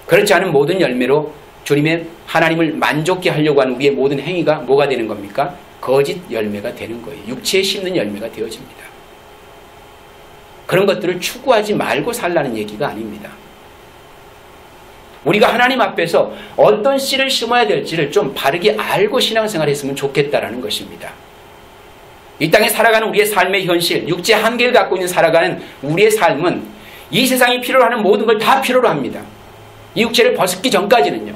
그렇지 않은 모든 열매로 주님의 하나님을 만족케 하려고 하는 우리의 모든 행위가 뭐가 되는 겁니까? 거짓 열매가 되는 거예요. 육체에 심는 열매가 되어집니다. 그런 것들을 추구하지 말고 살라는 얘기가 아닙니다. 우리가 하나님 앞에서 어떤 씨를 심어야 될지를 좀 바르게 알고 신앙생활을 했으면 좋겠다라는 것입니다. 이 땅에 살아가는 우리의 삶의 현실, 육체 한계를 갖고 있는 살아가는 우리의 삶은 이 세상이 필요로 하는 모든 걸 다 필요로 합니다. 이 육체를 벗기 전까지는요.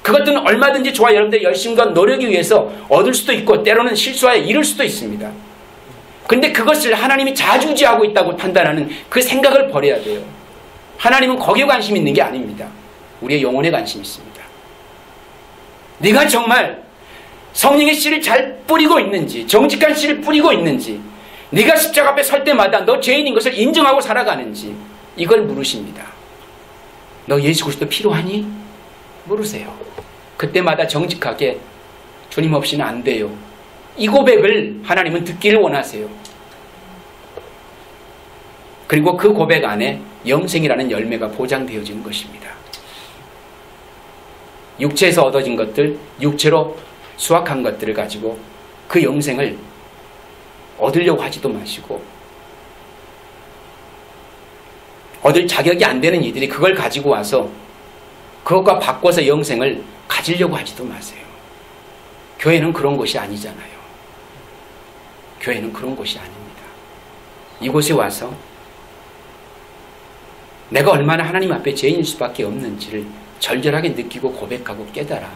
그것들은 얼마든지 저와 여러분들의 열심과 노력에 의해서 얻을 수도 있고 때로는 실수하여 잃을 수도 있습니다. 근데 그것을 하나님이 좌지우지하고 있다고 판단하는 그 생각을 버려야 돼요. 하나님은 거기에 관심 있는 게 아닙니다. 우리의 영혼에 관심이 있습니다. 네가 정말 성령의 씨를 잘 뿌리고 있는지, 정직한 씨를 뿌리고 있는지, 네가 십자가 앞에 설 때마다 너 죄인인 것을 인정하고 살아가는지, 이걸 물으십니다. 너 예수 그리스도 필요하니? 물으세요. 그때마다 정직하게 주님 없이는 안 돼요. 이 고백을 하나님은 듣기를 원하세요. 그리고 그 고백 안에 영생이라는 열매가 보장되어지는 것입니다. 육체에서 얻어진 것들, 육체로 수확한 것들을 가지고 그 영생을 얻으려고 하지도 마시고, 얻을 자격이 안 되는 이들이 그걸 가지고 와서 그것과 바꿔서 영생을 가지려고 하지도 마세요. 교회는 그런 곳이 아니잖아요. 교회는 그런 곳이 아닙니다. 이곳에 와서 내가 얼마나 하나님 앞에 죄인일 수밖에 없는지를 절절하게 느끼고 고백하고 깨달아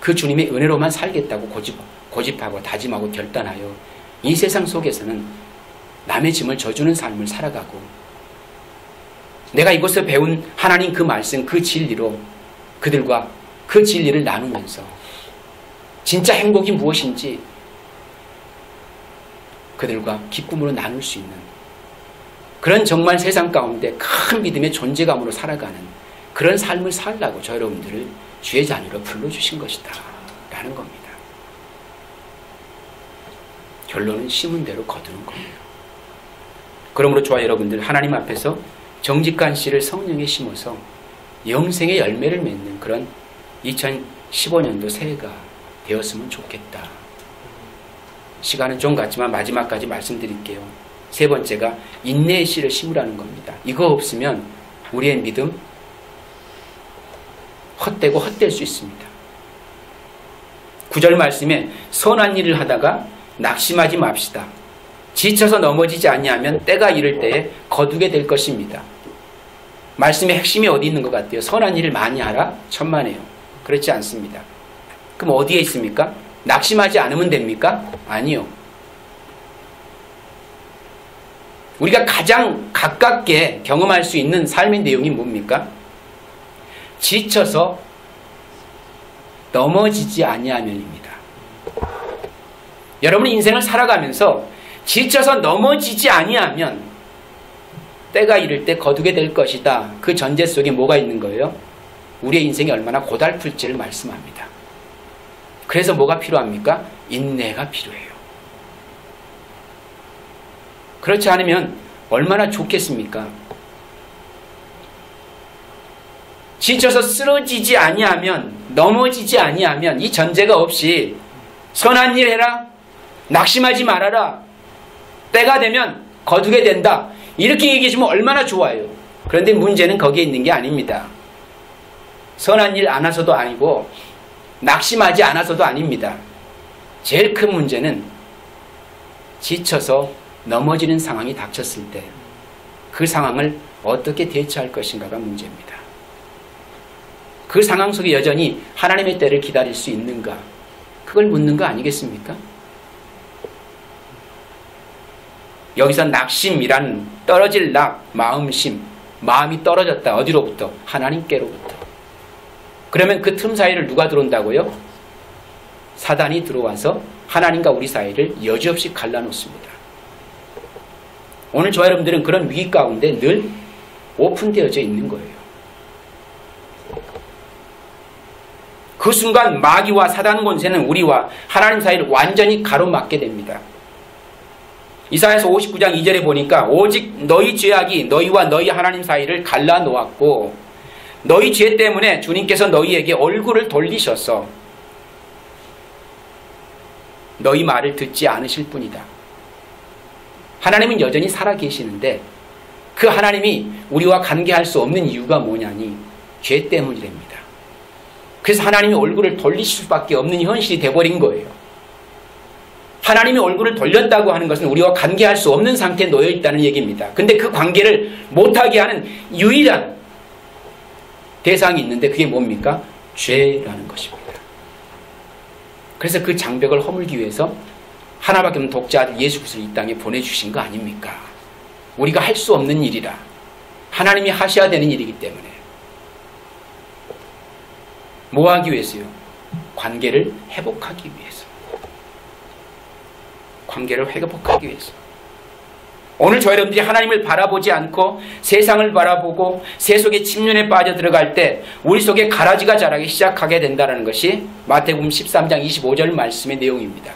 그 주님의 은혜로만 살겠다고 고집하고 다짐하고 결단하여 이 세상 속에서는 남의 짐을 져주는 삶을 살아가고, 내가 이곳에 배운 하나님 그 말씀, 그 진리로 그들과 그 진리를 나누면서 진짜 행복이 무엇인지 그들과 기쁨으로 나눌 수 있는, 그런 정말 세상 가운데 큰 믿음의 존재감으로 살아가는 그런 삶을 살라고 저 여러분들을 주의 자녀로 불러주신 것이다 라는 겁니다. 결론은 심은 대로 거두는 겁니다. 그러므로 저와 여러분들 하나님 앞에서 정직한 씨를 성령에 심어서 영생의 열매를 맺는 그런 2015년도 새해가 되었으면 좋겠다. 시간은 좀 갔지만 마지막까지 말씀드릴게요. 세 번째가 인내의 씨를 심으라는 겁니다. 이거 없으면 우리의 믿음 헛되고 헛될 수 있습니다. 9절 말씀에 선한 일을 하다가 낙심하지 맙시다. 지쳐서 넘어지지 아니하면 때가 이를 때에 거두게 될 것입니다. 말씀의 핵심이 어디 있는 것 같아요? 선한 일을 많이 하라? 천만에요. 그렇지 않습니다. 그럼 어디에 있습니까? 낙심하지 않으면 됩니까? 아니요. 우리가 가장 가깝게 경험할 수 있는 삶의 내용이 뭡니까? 지쳐서 넘어지지 아니하면입니다. 여러분의 인생을 살아가면서 지쳐서 넘어지지 아니하면 때가 이를 때 거두게 될 것이다. 그 전제 속에 뭐가 있는 거예요? 우리의 인생이 얼마나 고달플지를 말씀합니다. 그래서 뭐가 필요합니까? 인내가 필요해요. 그렇지 않으면 얼마나 좋겠습니까? 지쳐서 쓰러지지 아니하면, 넘어지지 아니하면, 이 전제가 없이 선한 일 해라, 낙심하지 말아라, 때가 되면 거두게 된다, 이렇게 얘기해주면 얼마나 좋아요. 그런데 문제는 거기에 있는 게 아닙니다. 선한 일 안 해서도 아니고 낙심하지 않아서도 아닙니다. 제일 큰 문제는 지쳐서 넘어지는 상황이 닥쳤을 때 그 상황을 어떻게 대처할 것인가가 문제입니다. 그 상황 속에 여전히 하나님의 때를 기다릴 수 있는가, 그걸 묻는 거 아니겠습니까? 여기서 낙심이란 떨어질 낙, 마음심, 마음이 떨어졌다. 어디로부터? 하나님께로부터. 그러면 그 틈 사이를 누가 들어온다고요? 사단이 들어와서 하나님과 우리 사이를 여지없이 갈라놓습니다. 오늘 저와 여러분들은 그런 위기 가운데 늘 오픈되어져 있는 거예요. 그 순간 마귀와 사단 권세는 우리와 하나님 사이를 완전히 가로막게 됩니다. 이사야서 59장 2절에 보니까 오직 너희 죄악이 너희와 너희 하나님 사이를 갈라놓았고 너희 죄 때문에 주님께서 너희에게 얼굴을 돌리셔서 너희 말을 듣지 않으실 뿐이다. 하나님은 여전히 살아계시는데 그 하나님이 우리와 관계할 수 없는 이유가 뭐냐니 죄 때문이랍니다. 그래서 하나님이 얼굴을 돌리실 수밖에 없는 현실이 돼버린 거예요. 하나님이 얼굴을 돌렸다고 하는 것은 우리와 관계할 수 없는 상태에 놓여있다는 얘기입니다. 근데 그 관계를 못하게 하는 유일한 대상이 있는데 그게 뭡니까? 죄라는 것입니다. 그래서 그 장벽을 허물기 위해서 하나밖에 없는 독자 아들 예수 그리스도를 이 땅에 보내주신 거 아닙니까? 우리가 할 수 없는 일이라 하나님이 하셔야 되는 일이기 때문에. 뭐 하기 위해서요? 관계를 회복하기 위해서. 관계를 회복하기 위해서. 오늘 저 여러분들이 하나님을 바라보지 않고 세상을 바라보고 세속의 침륜에 빠져 들어갈 때 우리 속에 가라지가 자라기 시작하게 된다는 것이 마태복음 13장 25절 말씀의 내용입니다.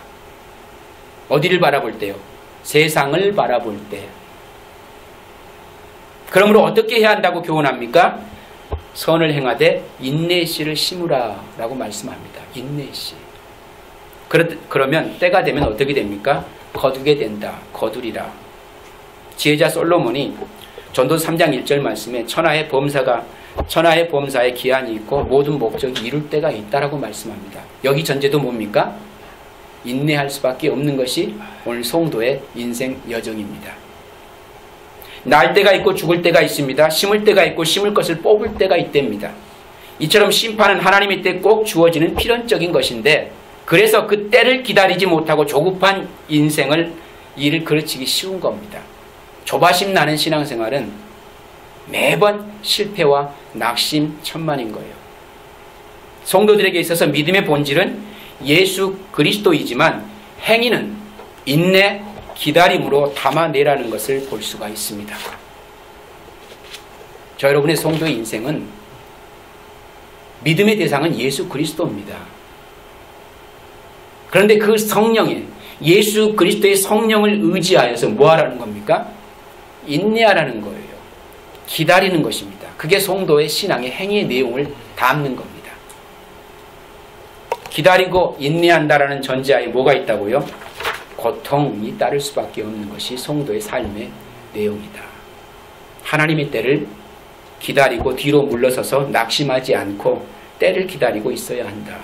어디를 바라볼 때요? 세상을 바라볼 때. 그러므로 어떻게 해야 한다고 교훈합니까? 선을 행하되 인내의 씨를 심으라 라고 말씀합니다. 인내의 씨. 그러면 때가 되면 어떻게 됩니까? 거두게 된다. 거두리라. 지혜자 솔로몬이 전도 3장 1절 말씀에 천하의 범사에 기한이 있고 모든 목적이 이룰 때가 있다라고 말씀합니다. 여기 전제도 뭡니까? 인내할 수밖에 없는 것이 오늘 성도의 인생 여정입니다. 날 때가 있고 죽을 때가 있습니다. 심을 때가 있고 심을 것을 뽑을 때가 있답니다. 이처럼 심판은 하나님의 때 꼭 주어지는 필연적인 것인데 그래서 그 때를 기다리지 못하고 조급한 인생을 일을 그르치기 쉬운 겁니다. 조바심 나는 신앙생활은 매번 실패와 낙심천만인 거예요. 성도들에게 있어서 믿음의 본질은 예수 그리스도이지만 행위는 인내, 기다림으로 담아내라는 것을 볼 수가 있습니다. 저 여러분의 성도의 인생은 믿음의 대상은 예수 그리스도입니다. 그런데 그 성령에 예수 그리스도의 성령을 의지하여서 뭐 하라는 겁니까? 인내하라는 거예요. 기다리는 것입니다. 그게 성도의 신앙의 행위의 내용을 담는 겁니다. 기다리고 인내한다라는 전제하에 뭐가 있다고요? 고통이 따를 수밖에 없는 것이 성도의 삶의 내용이다. 하나님의 때를 기다리고 뒤로 물러서서 낙심하지 않고 때를 기다리고 있어야 한다.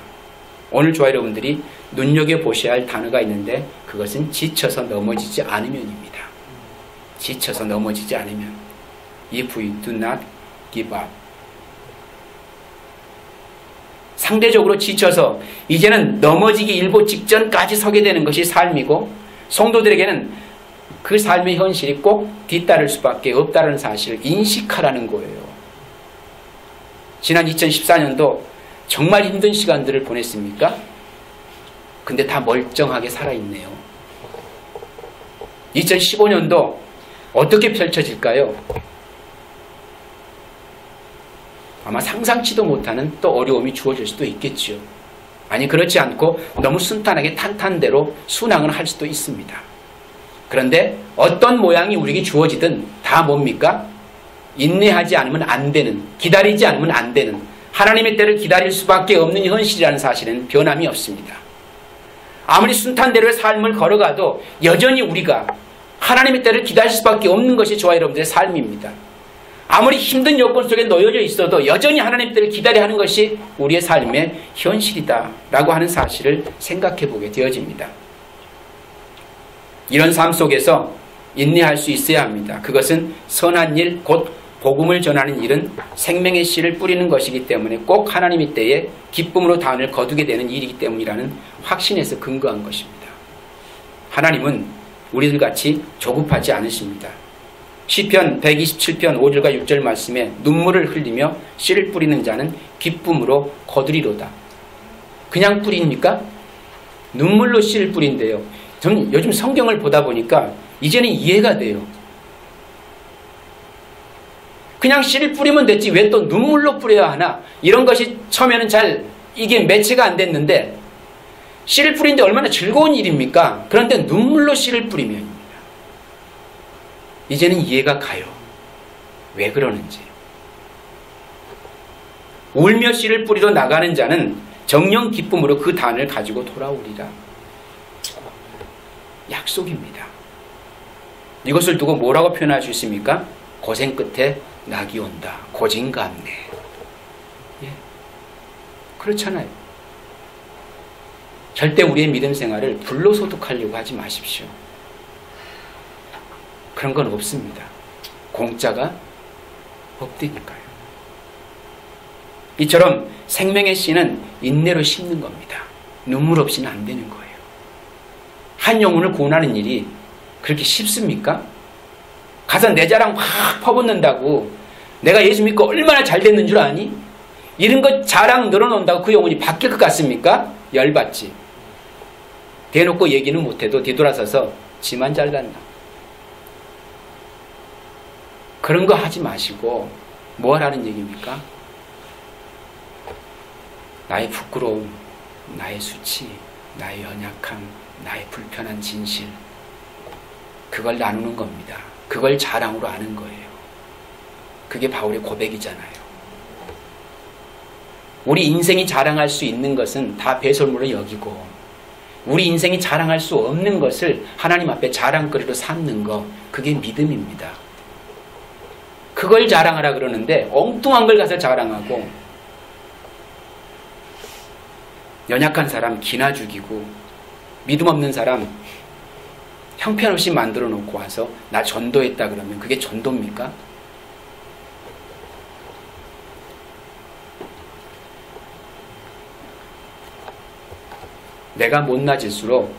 오늘 저와 여러분들이 눈여겨보셔야 할 단어가 있는데 그것은 지쳐서 넘어지지 않으면입니다. 지쳐서 넘어지지 않으면. If we do not give up. 상대적으로 지쳐서 이제는 넘어지기 일보 직전까지 서게 되는 것이 삶이고 성도들에게는 그 삶의 현실이 꼭 뒤따를 수밖에 없다는 사실을 인식하라는 거예요. 지난 2014년도 정말 힘든 시간들을 보냈습니까? 근데 다 멀쩡하게 살아있네요. 2015년도 어떻게 펼쳐질까요? 아마 상상치도 못하는 또 어려움이 주어질 수도 있겠죠. 아니 그렇지 않고 너무 순탄하게 탄탄대로 순항을 할 수도 있습니다. 그런데 어떤 모양이 우리에게 주어지든 다 뭡니까? 인내하지 않으면 안 되는, 기다리지 않으면 안 되는, 하나님의 때를 기다릴 수밖에 없는 현실이라는 사실은 변함이 없습니다. 아무리 순탄대로의 삶을 걸어가도 여전히 우리가 하나님의 때를 기다릴 수밖에 없는 것이 저와 여러분들의 삶입니다. 아무리 힘든 여건 속에 놓여져 있어도 여전히 하나님의 때를 기다려야 하는 것이 우리의 삶의 현실이다라고 하는 사실을 생각해 보게 되어집니다. 이런 삶 속에서 인내할 수 있어야 합니다. 그것은 선한 일, 곧 복음을 전하는 일은 생명의 씨를 뿌리는 것이기 때문에 꼭 하나님의 때에 기쁨으로 단을 거두게 되는 일이기 때문이라는 확신에서 근거한 것입니다. 하나님은 우리들 같이 조급하지 않으십니다. 시편 127편 5절과 6절 말씀에 눈물을 흘리며 씨를 뿌리는 자는 기쁨으로 거두리로다. 그냥 뿌립니까? 눈물로 씨를 뿌린대요. 저는 요즘 성경을 보다 보니까 이제는 이해가 돼요. 그냥 씨를 뿌리면 됐지 왜 또 눈물로 뿌려야 하나? 이런 것이 처음에는 잘 이게 매체가 안 됐는데 씨를 뿌리는데 얼마나 즐거운 일입니까? 그런데 눈물로 씨를 뿌리면입니다. 이제는 이해가 가요. 왜 그러는지. 울며 씨를 뿌리러 나가는 자는 정령 기쁨으로 그 단을 가지고 돌아오리라. 약속입니다. 이것을 두고 뭐라고 표현할 수 있습니까? 고생 끝에 낙이 온다. 고진감래. 예. 그렇잖아요. 절대 우리의 믿음 생활을 불로소득하려고 하지 마십시오. 그런 건 없습니다. 공짜가 없다니까요. 이처럼 생명의 씨는 인내로 심는 겁니다. 눈물 없이는 안 되는 거예요. 한 영혼을 구원하는 일이 그렇게 쉽습니까? 가서 내 자랑 확 퍼붓는다고 내가 예수 믿고 얼마나 잘 됐는 줄 아니? 이런 거 자랑 늘어놓는다고 그 영혼이 바뀔 것 같습니까? 열받지. 대놓고 얘기는 못해도 뒤돌아서서 지만 잘났나. 그런 거 하지 마시고 뭐 하라는 얘기입니까? 나의 부끄러움, 나의 수치, 나의 연약함, 나의 불편한 진실, 그걸 나누는 겁니다. 그걸 자랑으로 하는 거예요. 그게 바울의 고백이잖아요. 우리 인생이 자랑할 수 있는 것은 다 배설물로 여기고, 우리 인생이 자랑할 수 없는 것을 하나님 앞에 자랑거리로 삼는 거, 그게 믿음입니다. 그걸 자랑하라 그러는데 엉뚱한 걸 가서 자랑하고, 연약한 사람 기나 죽이고, 믿음 없는 사람 형편없이 만들어 놓고 와서 나 전도했다 그러면 그게 전도입니까? 내가 못나질수록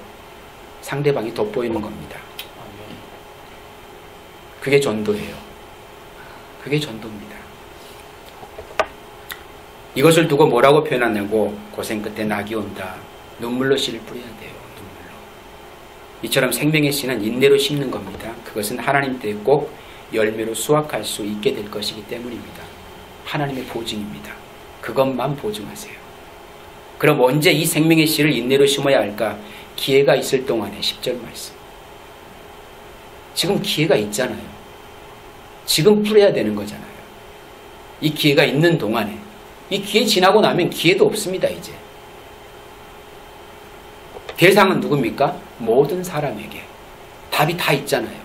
상대방이 돋보이는 겁니다. 그게 전도예요. 그게 전도입니다. 이것을 두고 뭐라고 표현하냐고, 고생 끝에 낙이 온다. 눈물로 씨를 뿌려야 돼요. 눈물로. 이처럼 생명의 씨는 인내로 심는 겁니다. 그것은 하나님 때에 꼭 열매로 수확할 수 있게 될 것이기 때문입니다. 하나님의 보증입니다. 그것만 보증하세요. 그럼 언제 이 생명의 씨를 인내로 심어야 할까? 기회가 있을 동안에 10절 말씀. 지금 기회가 있잖아요. 지금 뿌려야 되는 거잖아요. 이 기회가 있는 동안에. 이 기회 지나고 나면 기회도 없습니다, 이제. 대상은 누굽니까? 모든 사람에게. 답이 다 있잖아요.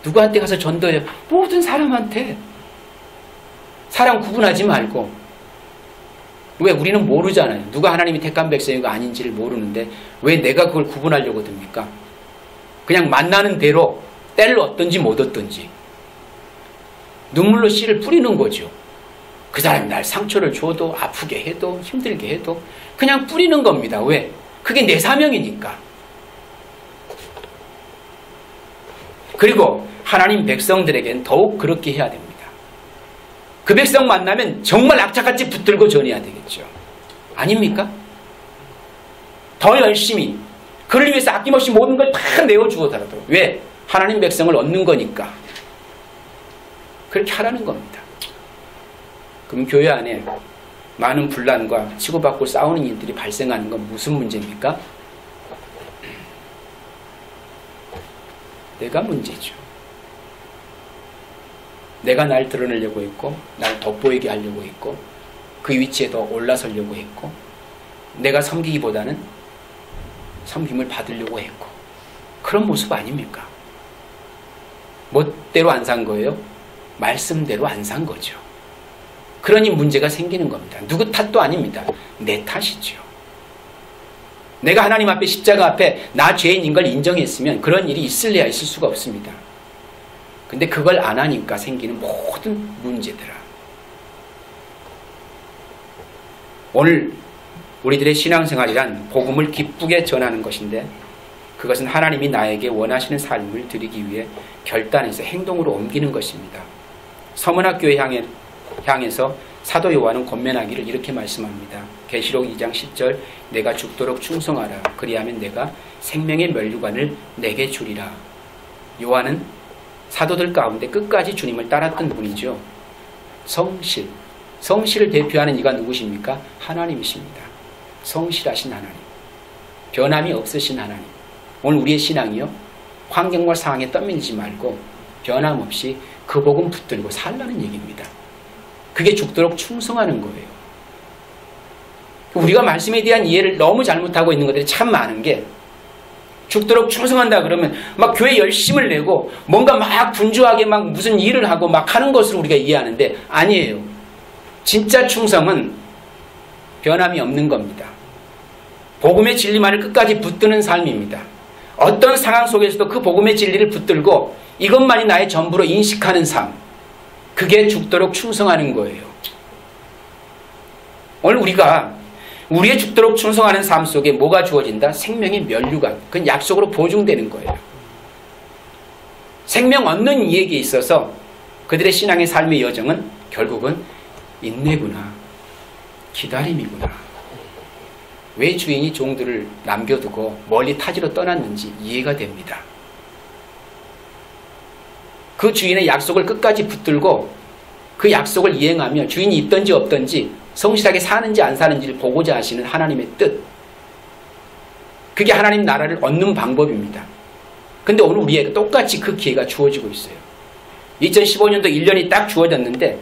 누구한테 가서 전도해요? 모든 사람한테. 사람 구분하지 말고. 왜? 우리는 모르잖아요. 누가 하나님이 택한 백성이고 아닌지를 모르는데 왜 내가 그걸 구분하려고 듭니까? 그냥 만나는 대로 때를 얻든지 못 얻든지 눈물로 씨를 뿌리는 거죠. 그 사람이 날 상처를 줘도 아프게 해도 힘들게 해도 그냥 뿌리는 겁니다. 왜? 그게 내 사명이니까. 그리고 하나님 백성들에겐 더욱 그렇게 해야 됩니다. 그 백성 만나면 정말 악착같이 붙들고 전해야 되겠죠. 아닙니까? 더 열심히 그를 위해서 아낌없이 모든 걸 다 내어주어더라도. 왜? 하나님 백성을 얻는 거니까. 그렇게 하라는 겁니다. 그럼 교회 안에 많은 분란과 치고받고 싸우는 일들이 발생하는 건 무슨 문제입니까? 내가 문제죠. 내가 날 드러내려고 했고, 날 돋보이게 하려고 했고, 그 위치에 더 올라서려고 했고, 내가 섬기기보다는 섬김을 받으려고 했고, 그런 모습 아닙니까? 멋대로 안 산 거예요? 말씀대로 안 산 거죠. 그러니 문제가 생기는 겁니다. 누구 탓도 아닙니다. 내 탓이죠. 내가 하나님 앞에 십자가 앞에 나 죄인인 걸 인정했으면 그런 일이 있을래야 있을 수가 없습니다. 근데 그걸 안 하니까 생기는 모든 문제들아. 오늘 우리들의 신앙생활이란 복음을 기쁘게 전하는 것인데, 그것은 하나님이 나에게 원하시는 삶을 드리기 위해 결단해서 행동으로 옮기는 것입니다. 서문학교에 향해서 사도 요한은 권면하기를 이렇게 말씀합니다. 계시록 2장 10절, 내가 죽도록 충성하라. 그리하면 내가 생명의 면류관을 내게 주리라. 요한은 사도들 가운데 끝까지 주님을 따랐던 분이죠. 성실을 대표하는 이가 누구십니까? 하나님이십니다. 성실하신 하나님, 변함이 없으신 하나님. 오늘 우리의 신앙이요, 환경과 상황에 떠밀리지 말고 변함없이 그 복음 붙들고 살라는 얘기입니다. 그게 죽도록 충성하는 거예요. 우리가 말씀에 대한 이해를 너무 잘못하고 있는 것들이 참 많은 게, 죽도록 충성한다 그러면 막 교회 열심을 내고 뭔가 막 분주하게 막 무슨 일을 하고 막 하는 것으로 우리가 이해하는데, 아니에요. 진짜 충성은 변함이 없는 겁니다. 복음의 진리만을 끝까지 붙드는 삶입니다. 어떤 상황 속에서도 그 복음의 진리를 붙들고 이것만이 나의 전부로 인식하는 삶, 그게 죽도록 충성하는 거예요. 오늘 우리가 우리의 죽도록 충성하는 삶 속에 뭐가 주어진다? 생명의 면류관. 그건 약속으로 보증되는 거예요. 생명 얻는 이에게 있어서 그들의 신앙의 삶의 여정은 결국은 인내구나, 기다림이구나. 왜 주인이 종들을 남겨두고 멀리 타지로 떠났는지 이해가 됩니다. 그 주인의 약속을 끝까지 붙들고 그 약속을 이행하며 주인이 있든지 없든지 성실하게 사는지 안 사는지를 보고자 하시는 하나님의 뜻. 그게 하나님 나라를 얻는 방법입니다. 근데 오늘 우리에게 똑같이 그 기회가 주어지고 있어요. 2015년도 1년이 딱 주어졌는데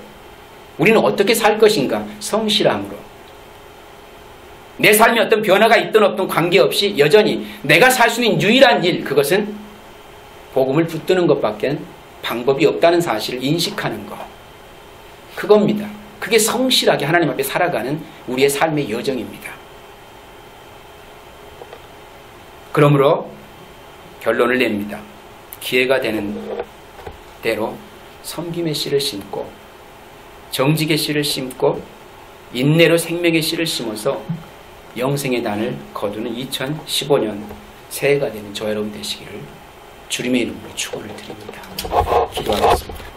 우리는 어떻게 살 것인가? 성실함으로. 내 삶에 어떤 변화가 있든 없든 관계없이 여전히 내가 살 수 있는 유일한 일, 그것은 복음을 붙드는 것밖에 방법이 없다는 사실을 인식하는 것. 그겁니다. 그게 성실하게 하나님 앞에 살아가는 우리의 삶의 여정입니다. 그러므로 결론을 냅니다. 기회가 되는 대로 섬김의 씨를 심고 정직의 씨를 심고 인내로 생명의 씨를 심어서 영생의 단을 거두는 2015년 새해가 되는 저 여러분 되시기를 주님의 이름으로 축원을 드립니다. 기도하겠습니다.